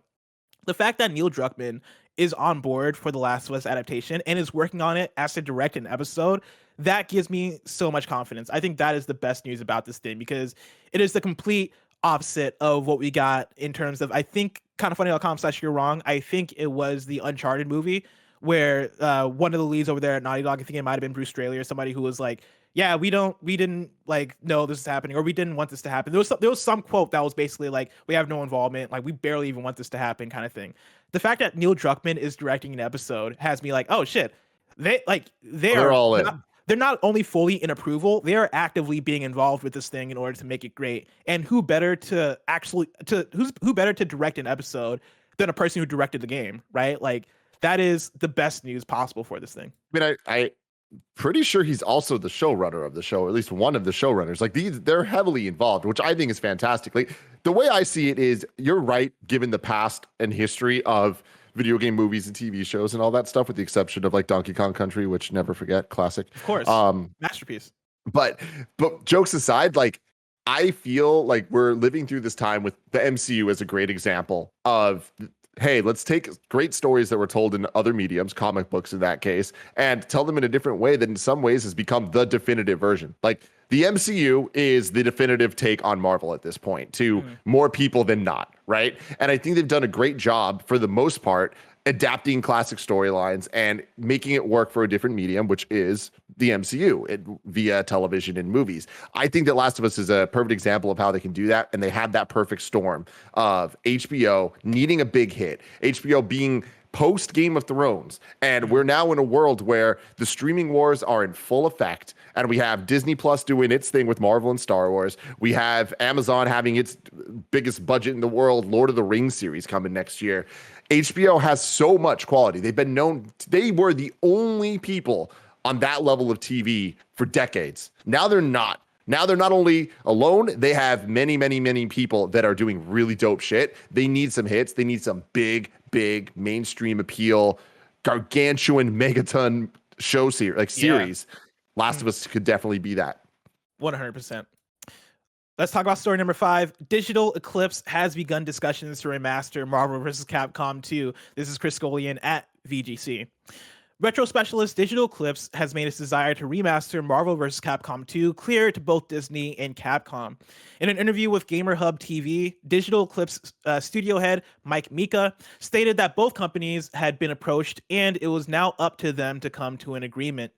The fact that Neil Druckmann is on board for the Last of Us adaptation and is working on it as to direct an episode, that gives me so much confidence. I think that is the best news about this thing because it is the complete opposite of what we got in terms of, I think, kindoffunny.com/you're wrong. I think it was the Uncharted movie where one of the leads over there at Naughty Dog, I think it might have been Bruce Straley or somebody who was like, yeah, we didn't like know this is happening, or we didn't want this to happen. There was some quote that was basically like, we have no involvement, like we barely even want this to happen, kind of thing. The fact that Neil Druckmann is directing an episode has me like, oh shit, they're all in. They're not only fully in approval, they are actively being involved with this thing in order to make it great. And who better to direct an episode than a person who directed the game, right? Like, that is the best news possible for this thing. I mean, I pretty sure he's also the showrunner of the show, or at least one of the showrunners. Like, they're heavily involved, which I think is fantastic. Like, the way I see it is, you're right, given the past and history of video game movies and TV shows and all that stuff, with the exception of like Donkey Kong Country, which never forget, classic. Of course. Masterpiece. But jokes aside, like, I feel like we're living through this time with the MCU as a great example of, hey, let's take great stories that were told in other mediums, comic books in that case, and tell them in a different way that in some ways has become the definitive version. Like, the MCU is the definitive take on Marvel at this point to more people than not, right? And I think they've done a great job for the most part adapting classic storylines and making it work for a different medium, which is the MCU via television and movies. I think that Last of Us is a perfect example of how they can do that, and they had that perfect storm of HBO needing a big hit, HBO being post Game of Thrones, and we're now in a world where the streaming wars are in full effect, and we have Disney Plus doing its thing with Marvel and Star Wars. We have Amazon having its biggest budget in the world, Lord of the Rings series coming next year. HBO has so much quality. They've been known, they were the only people on that level of TV for decades. Now they're not. Now they're not only alone, they have many, many, many people that are doing really dope shit. They need some hits. They need some big mainstream appeal, gargantuan megaton show series. Yeah. Last of Us could definitely be that. 100%. Let's talk about story number 5. Digital Eclipse has begun discussions to remaster Marvel vs. Capcom 2. This is Chris Scullion at VGC. Retro specialist Digital Eclipse has made its desire to remaster Marvel vs. Capcom 2 clear to both Disney and Capcom. In an interview with GamerHub TV, Digital Eclipse studio head Mike Mika stated that both companies had been approached and it was now up to them to come to an agreement.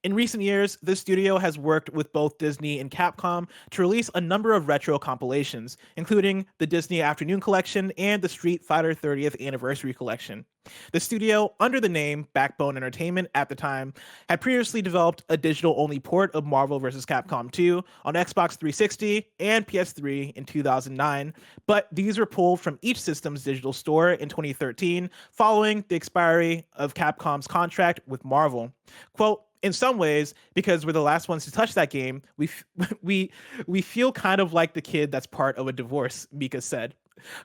In recent years, the studio has worked with both Disney and Capcom to release a number of retro compilations, including the Disney Afternoon Collection and the Street Fighter 30th Anniversary Collection. The studio, under the name Backbone Entertainment at the time, had previously developed a digital-only port of Marvel vs. Capcom 2 on Xbox 360 and PS3 in 2009, but these were pulled from each system's digital store in 2013 following the expiry of Capcom's contract with Marvel. Quote, in some ways, because we're the last ones to touch that game, we feel kind of like the kid that's part of a divorce, Mika said.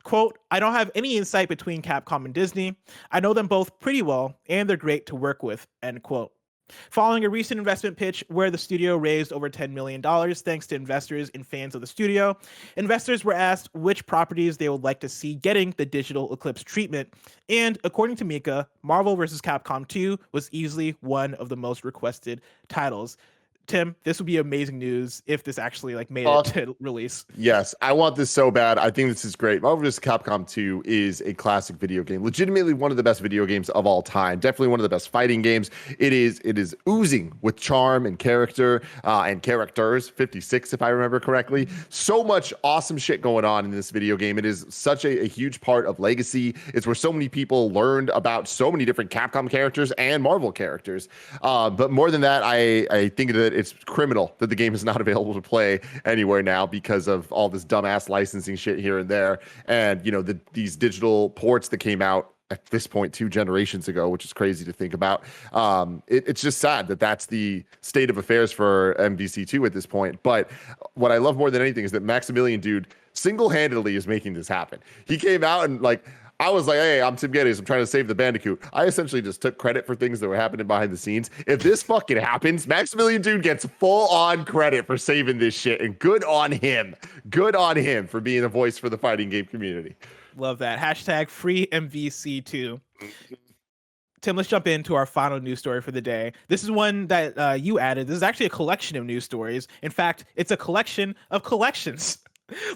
Quote, I don't have any insight between Capcom and Disney. I know them both pretty well, and they're great to work with, end quote. Following a recent investment pitch where the studio raised over $10 million thanks to investors and fans of the studio, investors were asked which properties they would like to see getting the Digital Eclipse treatment, and according to Mika, Marvel vs. Capcom 2 was easily one of the most requested titles. Tim, this would be amazing news if this actually made it to release. Yes, I want this so bad. I think this is great. Marvel vs. Capcom 2 is a classic video game. Legitimately one of the best video games of all time. Definitely one of the best fighting games. It is oozing with charm and character and characters. 56, if I remember correctly. So much awesome shit going on in this video game. It is such a huge part of legacy. It's where so many people learned about so many different Capcom characters and Marvel characters. But more than that, I think that it's criminal that the game is not available to play anywhere now because of all this dumbass licensing shit here and there. And, these digital ports that came out at this point 2 generations ago, which is crazy to think about. It's just sad that that's the state of affairs for MVC2 at this point. But what I love more than anything is that Maximilian, dude, single-handedly is making this happen. He came out and I was like, hey, I'm Tim Geddes. I'm trying to save the Bandicoot. I essentially just took credit for things that were happening behind the scenes. If this fucking happens, Maximilian dude gets full-on credit for saving this shit, and good on him. Good on him for being a voice for the fighting game community. Love that. Hashtag free MVC2. Tim, let's jump into our final news story for the day. This is one that you added. This is actually a collection of news stories. In fact, it's a collection of collections.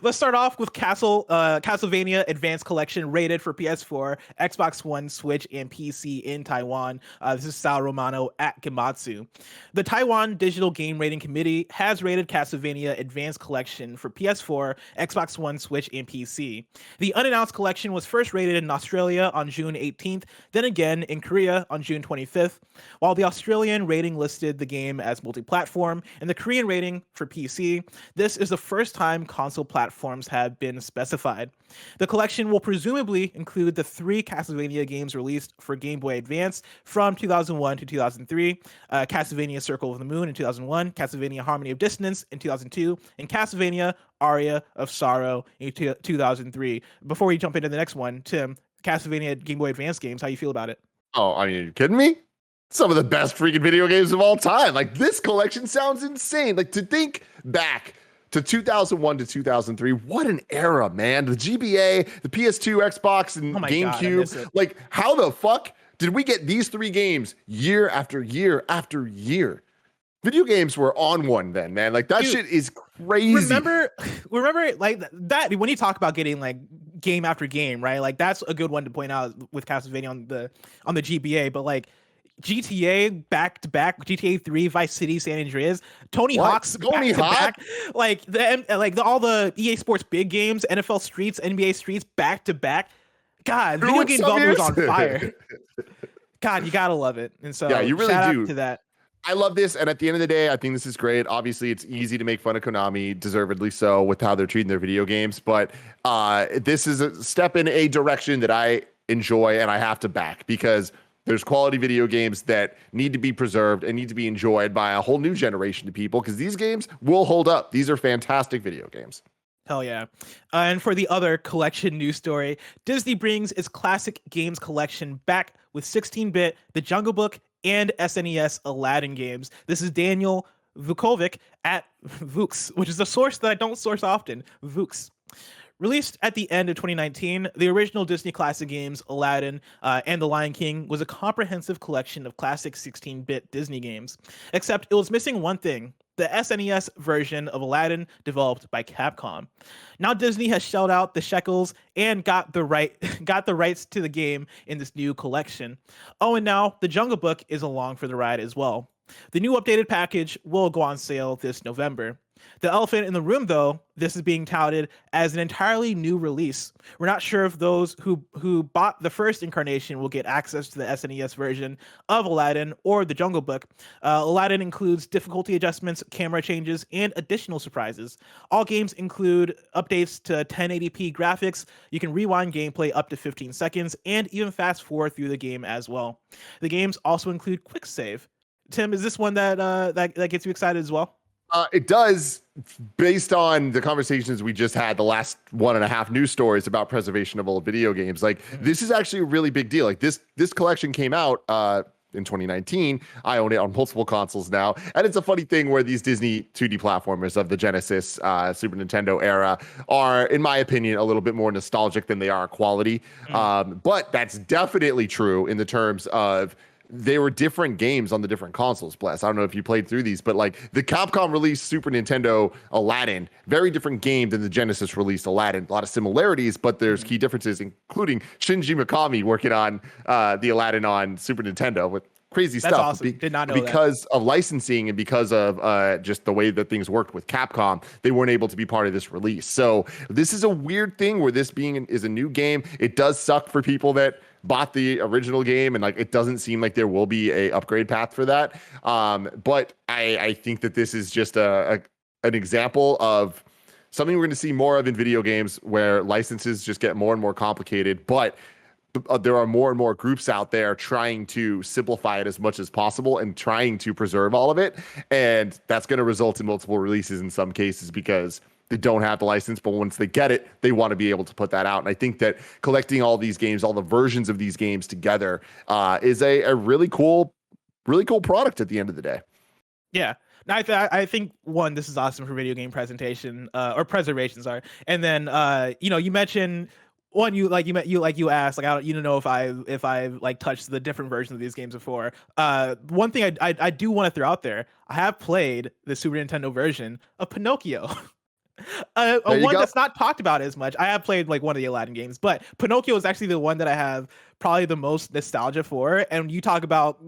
Let's start off with Castlevania Advanced Collection rated for PS4, Xbox One, Switch, and PC in Taiwan. This is Sal Romano at Gematsu. The Taiwan Digital Game Rating Committee has rated Castlevania Advanced Collection for PS4, Xbox One, Switch, and PC. The unannounced collection was first rated in Australia on June 18th, then again in Korea on June 25th. While the Australian rating listed the game as multi-platform and the Korean rating for PC, this is the first time console platforms have been specified. The collection will presumably include the 3 Castlevania games released for Game Boy Advance from 2001 to 2003, Castlevania Circle of the Moon in 2001, Castlevania Harmony of Dissonance in 2002, and Castlevania Aria of Sorrow in 2003. Before we jump into the next one, Tim, Castlevania Game Boy Advance games, how you feel about it? Oh, I mean, are you kidding me? Some of the best freaking video games of all time. This collection sounds insane. To think back to 2001 to 2003, what an era, man. The GBA, the PS2, Xbox, and GameCube. God, how the fuck did we get these 3 games year after year after year? Video games were on one then, man. That Dude, shit is crazy. Remember that when you talk about getting game after game, right? That's a good one to point out with Castlevania on the GBA, but GTA back to back, GTA 3, Vice City, San Andreas, Tony Hawk's back to back, all the EA Sports big games, NFL Streets, NBA Streets back to back. God, video game development was on fire. God, you gotta love it. And so yeah, you really shout do. out to that. I love this, and at the end of the day, I think this is great. Obviously, it's easy to make fun of Konami, deservedly so, with how they're treating their video games, but this is a step in a direction that I enjoy and I have to back, because there's quality video games that need to be preserved and need to be enjoyed by a whole new generation of people, because these games will hold up. These are fantastic video games. Hell yeah. And for the other collection news story, Disney brings its classic games collection back with 16-bit, The Jungle Book, and SNES Aladdin games. This is Daniel Vukovic at Vooks, which is a source that I don't source often. Vooks. Released at the end of 2019, the original Disney classic games, Aladdin and The Lion King, was a comprehensive collection of classic 16-bit Disney games. Except it was missing one thing: the SNES version of Aladdin developed by Capcom. Now Disney has shelled out the shekels and got the rights to the game in this new collection. Oh, and now The Jungle Book is along for the ride as well. The new updated package will go on sale this November. The elephant in the room, though, this is being touted as an entirely new release. We're not sure if those who bought the first incarnation will get access to the SNES version of Aladdin or The Jungle Book. Aladdin includes difficulty adjustments, camera changes, and additional surprises. All games include updates to 1080p graphics. You can rewind gameplay up to 15 seconds and even fast forward through the game as well. The games also include quick save. Tim, is this one that gets you excited as well? It does, based on the conversations we just had, the last 1.5 news stories about preservation of old video games. Like, this is actually a really big deal. Like, this collection came out in 2019. I own it on multiple consoles now. And it's a funny thing where these Disney 2D platformers of the Genesis, Super Nintendo era are, in my opinion, a little bit more nostalgic than they are quality. But that's definitely true in the terms of they were different games on the different consoles. Bless. I don't know if you played through these, but like the Capcom released Super Nintendo Aladdin, very different game than the Genesis released Aladdin. A lot of similarities, but there's key differences, including Shinji Mikami working on the Aladdin on Super Nintendo with crazy That's stuff. Awesome. Did not know because of licensing and because of just the way that things worked with Capcom, they weren't able to be part of this release. So this is a weird thing where this is a new game. It does suck for people that bought the original game, and like it doesn't seem like there will be a upgrade path for that. But I think that this is just an example of something we're going to see more of in video games, where licenses just get more and more complicated, but there are more and more groups out there trying to simplify it as much as possible and trying to preserve all of it. And that's going to result in multiple releases in some cases because they don't have the license, but once they get it, they want to be able to put that out. And I think that collecting all these games, all the versions of these games together, is a really cool product at the end of the day. Yeah. Now, I think one, this is awesome for video game presentation or preservation. Sorry, and then you mentioned one, you asked, like, I don't, know if I like touched the different versions of these games before. One thing I do want to throw out there, I have played the Super Nintendo version of Pinocchio. One that's not talked about as much. I have played like one of the Aladdin games, but Pinocchio is actually the one that I have probably the most nostalgia for. And you talk about,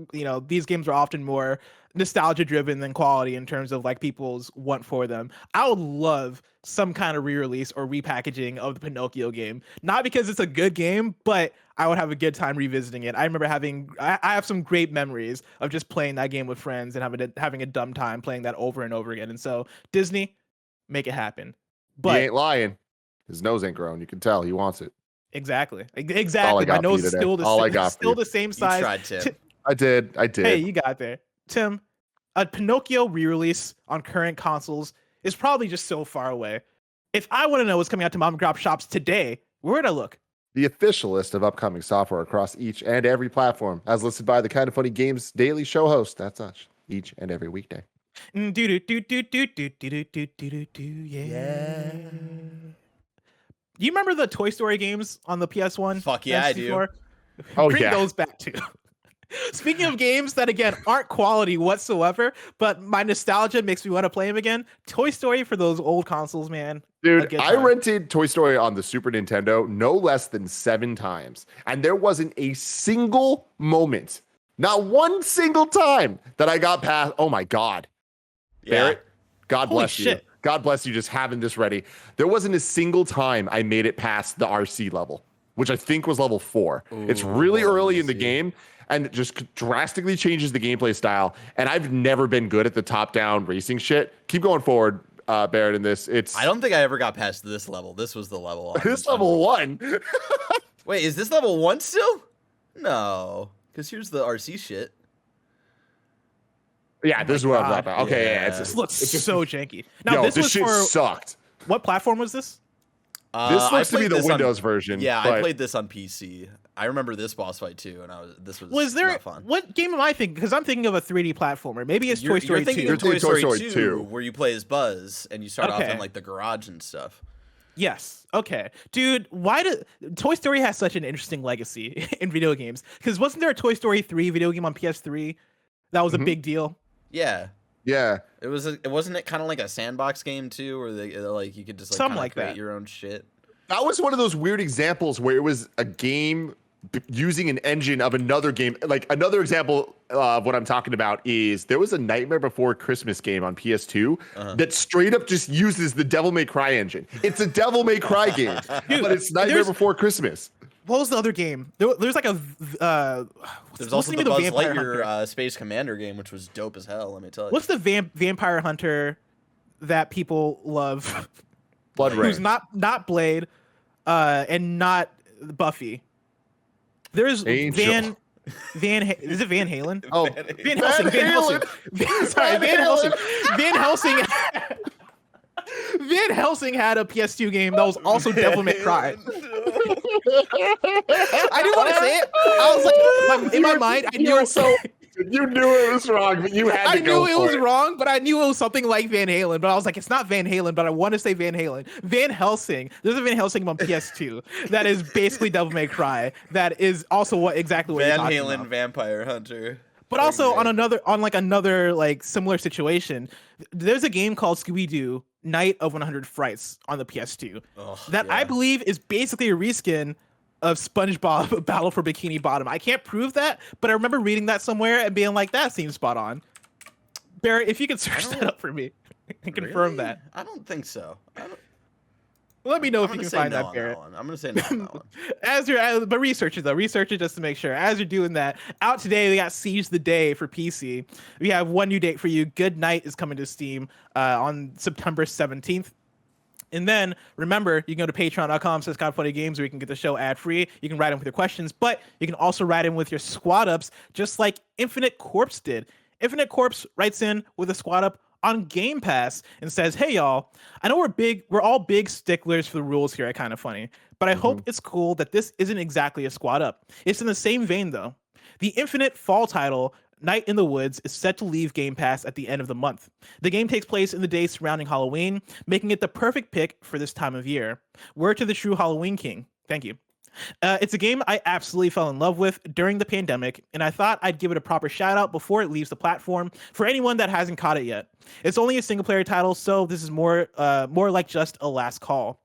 these games are often more nostalgia driven than quality in terms of like people's want for them. I would love some kind of re-release or repackaging of the Pinocchio game, not because it's a good game, but I would have a good time revisiting it. I remember I have some great memories of just playing that game with friends and having a dumb time playing that over and over again. And so Disney, make it happen. But he ain't lying. His nose ain't grown. You can tell he wants it. Exactly. My nose is still the same size. You tried, Tim. I did. Hey, you got there. Tim, a Pinocchio re-release on current consoles is probably just so far away. If I want to know what's coming out to mom and pop shops today, where would I look? The official list of upcoming software across each and every platform, as listed by the Kind of Funny Games daily show host. That's us, each and every weekday. Yeah. You remember the Toy Story games on the PS1? Fuck yeah, I do. Bring those back too. Speaking of games that, again, aren't quality whatsoever, but my nostalgia makes me want to play them again. Toy Story for those old consoles, man. Dude, I rented Toy Story on the Super Nintendo no less than 7 times. And there wasn't a single moment, not one single time, that I got past. Oh my God. Yeah. Barrett, God bless you. God bless you just having this ready. There wasn't a single time I made it past the RC level, which I think was level 4. Ooh, it's really early in the game, and it just drastically changes the gameplay style. And I've never been good at the top-down racing shit. Keep going forward, Barrett, in this. I don't think I ever got past this level. This was the level. Level 1. Wait, is this level 1 still? No, because here's the RC shit. Yeah, this is what I'm about. Okay, yeah, it looks so janky. Now, this shit sucked. What platform was this? This looks to be the Windows version. Yeah, I played this on PC. I remember this boss fight too, and this was not fun. What game am I thinking? Because I'm thinking of a 3D platformer. Maybe it's Toy Story 2. You're thinking of Toy Story 2, where you play as Buzz and you start off in like the garage and stuff. Yes. Okay. Dude, why did Toy Story has such an interesting legacy in video games? Because wasn't there a Toy Story 3 video game on PS3 that was a big deal? Yeah. Yeah. Wasn't it kind of like a sandbox game too, where like you could just like something like create that. your own shit? That was one of those weird examples where it was a game using an engine of another game. Like another example of what I'm talking about is there was a Nightmare Before Christmas game on PS2 that straight up just uses the Devil May Cry engine. It's a Devil May Cry game, but it's Nightmare Before Christmas. What was the other game? There's like a there's also the Buzz Lightyear Space Commander game, which was dope as hell. Let me tell you. What's the Vampire Hunter that people love? Blood Rain. Who's not Blade, and not Buffy. There's Angel. Is it Van Halen? Oh, Van Helsing. Van Helsing. Van Helsing. Van Helsing had a PS2 game that was also Devil May Cry. I didn't want to say it. I was like, in my mind, I knew you knew it was wrong, but you had to go. I knew it was wrong, but I knew it was something like Van Halen. But I was like, it's not Van Halen, but I want to say Van Halen. Van Helsing. There's a Van Helsing on PS2 that is basically Devil May Cry. That is also exactly what Van you're talking Halen about. Vampire Hunter. But also on another similar situation, there's a game called Scooby-Doo Night of 100 Frights on the PS2 I believe is basically a reskin of SpongeBob Battle for Bikini Bottom. I can't prove that, but I remember reading that somewhere and being like, that seems spot on. Barrett, if you could search that up for me and confirm that. I don't think so. Let me know if you can find that, Barrett. I'm gonna say no on that one. But research it though. Research it just to make sure. As you're doing that, out today we got Siege the Day for PC. We have one new date for you. Good Night is coming to Steam on September 17th. And then remember, you can go to patreon.com/GodFunnyGames where you can get the show ad free. You can write in with your questions, but you can also write in with your squad ups, just like Infinite Corpse did. Infinite Corpse writes in with a squad up on Game Pass and says, "Hey y'all, I know we're all big sticklers for the rules here at Kinda Funny, but I hope it's cool that this isn't exactly a squad up. It's in the same vein though. The Infinite fall title, Night in the Woods, is set to leave Game Pass at the end of the month. The game takes place in the days surrounding Halloween, making it the perfect pick for this time of year. Word to the true Halloween king. Thank you. It's a game I absolutely fell in love with during the pandemic, and I thought I'd give it a proper shout out before it leaves the platform for anyone that hasn't caught it yet. It's only a single player title, so this is more like just a last call.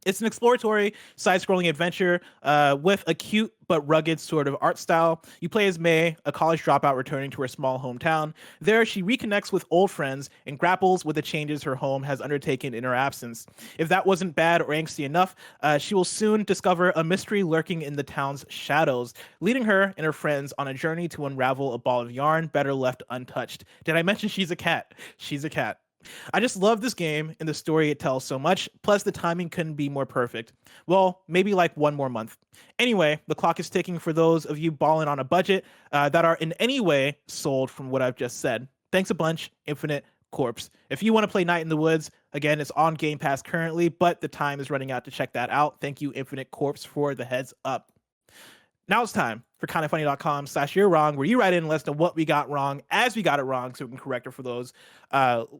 It's an exploratory, side-scrolling adventure with a cute but rugged sort of art style. You play as May, a college dropout returning to her small hometown. There, she reconnects with old friends and grapples with the changes her home has undertaken in her absence. If that wasn't bad or angsty enough, she will soon discover a mystery lurking in the town's shadows, leading her and her friends on a journey to unravel a ball of yarn better left untouched. Did I mention she's a cat? She's a cat. I just love this game and the story it tells so much, plus the timing couldn't be more perfect. Well, maybe like one more month. Anyway, the clock is ticking for those of you balling on a budget that are in any way sold from what I've just said. Thanks a bunch, Infinite Corpse. If you want to play Night in the Woods, again, it's on Game Pass currently, but the time is running out to check that out. Thank you, Infinite Corpse, for the heads up. Now it's time for kindafunny.com/you're wrong, where you write in and let us know what we got wrong as we got it wrong, so we can correct it for those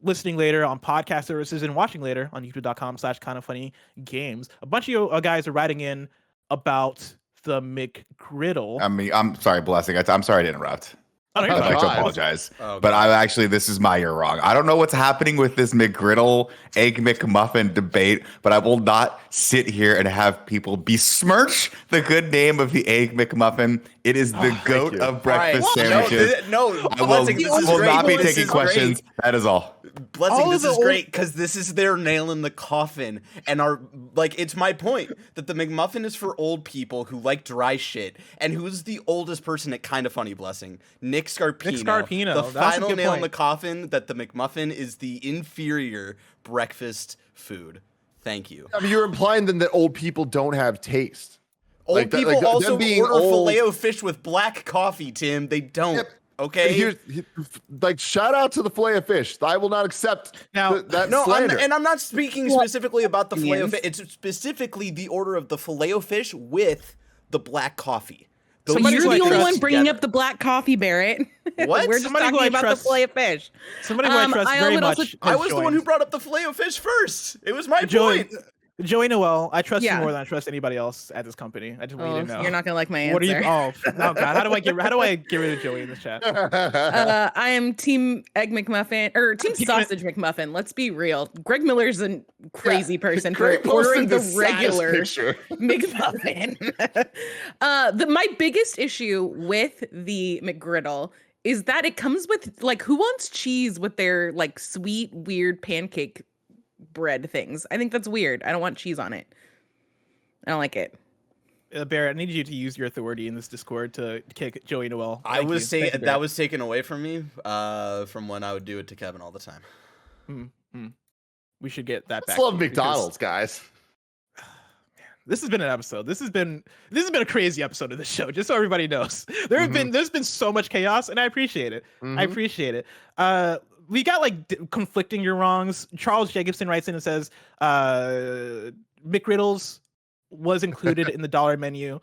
listening later on podcast services and watching later on youtube.com/kindafunnygames. A bunch of you guys are writing in about the McGriddle. I mean, I'm sorry, Blessing. I'm sorry to interrupt. Oh, no, I'd like to apologize. But this is my year wrong. I don't know what's happening with this McGriddle Egg McMuffin debate, but I will not sit here and have people besmirch the good name of the Egg McMuffin. It is the goat of breakfast sandwiches. I will not be taking questions. That is all. Blessing, this is great because this is their nail in the coffin, and it's my point that the McMuffin is for old people who like dry shit. And who's the oldest person at Kinda Funny, Blessing? Nick Scarpino. The final nail in the coffin that the McMuffin is the inferior breakfast food. Thank you. I mean, you're implying then that old people don't have taste. Old people also order Filet-O-Fish with black coffee, Tim. They don't. Yep. Okay. Shout out to the Filet-O-Fish. I will not accept that slander. I'm not speaking specifically about the Filet-O-Fish. It's specifically the order of the Filet-O-Fish with the black coffee. So you're the only one bringing up the black coffee, Barrett. What? We're just talking about the Filet-O-Fish. Somebody who I trust very much. I was the one who brought up the Filet-O-Fish first. It was my point. Joey Noel, I trust you more than I trust anybody else at this company. I just want you to know. You're not gonna like my answer. What are you? Oh no, God! How do I get rid of Joey in this chat? I am Team Egg McMuffin or Team Sausage McMuffin. Let's be real. Greg Miller's a crazy person for ordering the regular McMuffin. My biggest issue with the McGriddle is that it comes with like, who wants cheese with their like sweet weird pancake bread things? I think that's weird. I don't want cheese on it. I don't like it. Barrett, I need you to use your authority in this Discord to kick Joey Noel. I was saying that was taken away from me from when I would do it to Kevin all the time. We should get that back. Let's love McDonald's, guys. This has been an episode. This has been a crazy episode of the show. Just so everybody knows, there's been so much chaos, and I appreciate it. I appreciate it. We got like conflicting your wrongs. Charles Jacobson writes in and says, McGriddles was included in the $1 menu,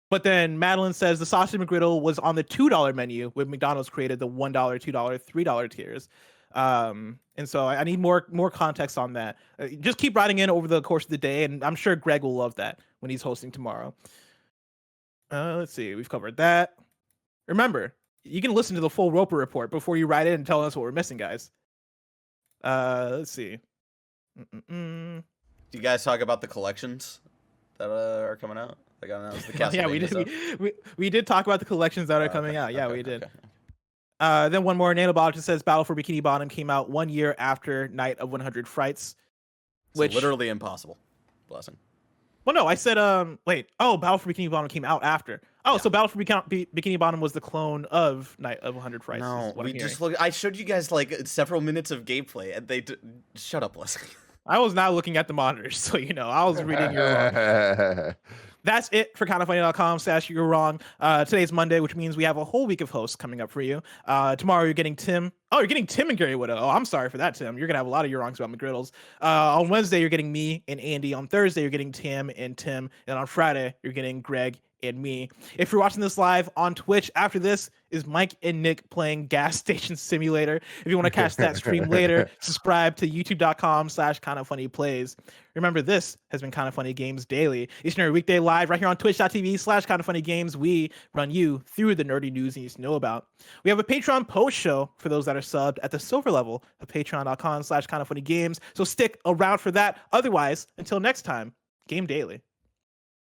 but then Madeline says the sausage McGriddle was on the $2 menu when McDonald's created the $1, $2, $3 tiers. And so I need more context on that. Just keep writing in over the course of the day, and I'm sure Greg will love that when he's hosting tomorrow. Let's see, we've covered that. Remember, you can listen to the full Roper report before you write in and tell us what we're missing, guys. Let's see. Do you guys talk about the collections that are coming out? Like, yeah, we did talk about the collections that are coming out. Yeah, we did. Then one more. Nanobot just says Battle for Bikini Bottom came out 1 year after Night of 100 Frights, which literally impossible. Blessing. Well, no, I said wait. Oh, Battle for Bikini Bottom came out after. Oh, so Battle for Bikini Bottom was the clone of Night of 100 Frights. No, we just look. I showed you guys like several minutes of gameplay, and they shut up, Blessing. I was not looking at the monitors, so you know I was reading your wrong. That's it for kindafunny.com/you're wrong. Today's Monday, which means we have a whole week of hosts coming up for you. Tomorrow you're getting Tim. Oh, you're getting Tim and Gary Widow. Oh, I'm sorry for that, Tim. You're gonna have a lot of your wrongs about McGriddles. On Wednesday you're getting me and Andy. On Thursday you're getting Tim and Tim. And on Friday you're getting Greg and me. If you're watching this live on Twitch, after this is Mike and Nick playing Gas Station Simulator. If you want to catch that stream later, subscribe to youtube.com/kindafunnyplays. Remember, this has been Kinda Funny Games Daily. Each and every weekday live right here on twitch.tv/kindafunnygames. We run you through the nerdy news you need to know about. We have a Patreon post show for those that are subbed at the silver level of patreon.com/kindafunnygames. So stick around for that. Otherwise, until next time, Game Daily.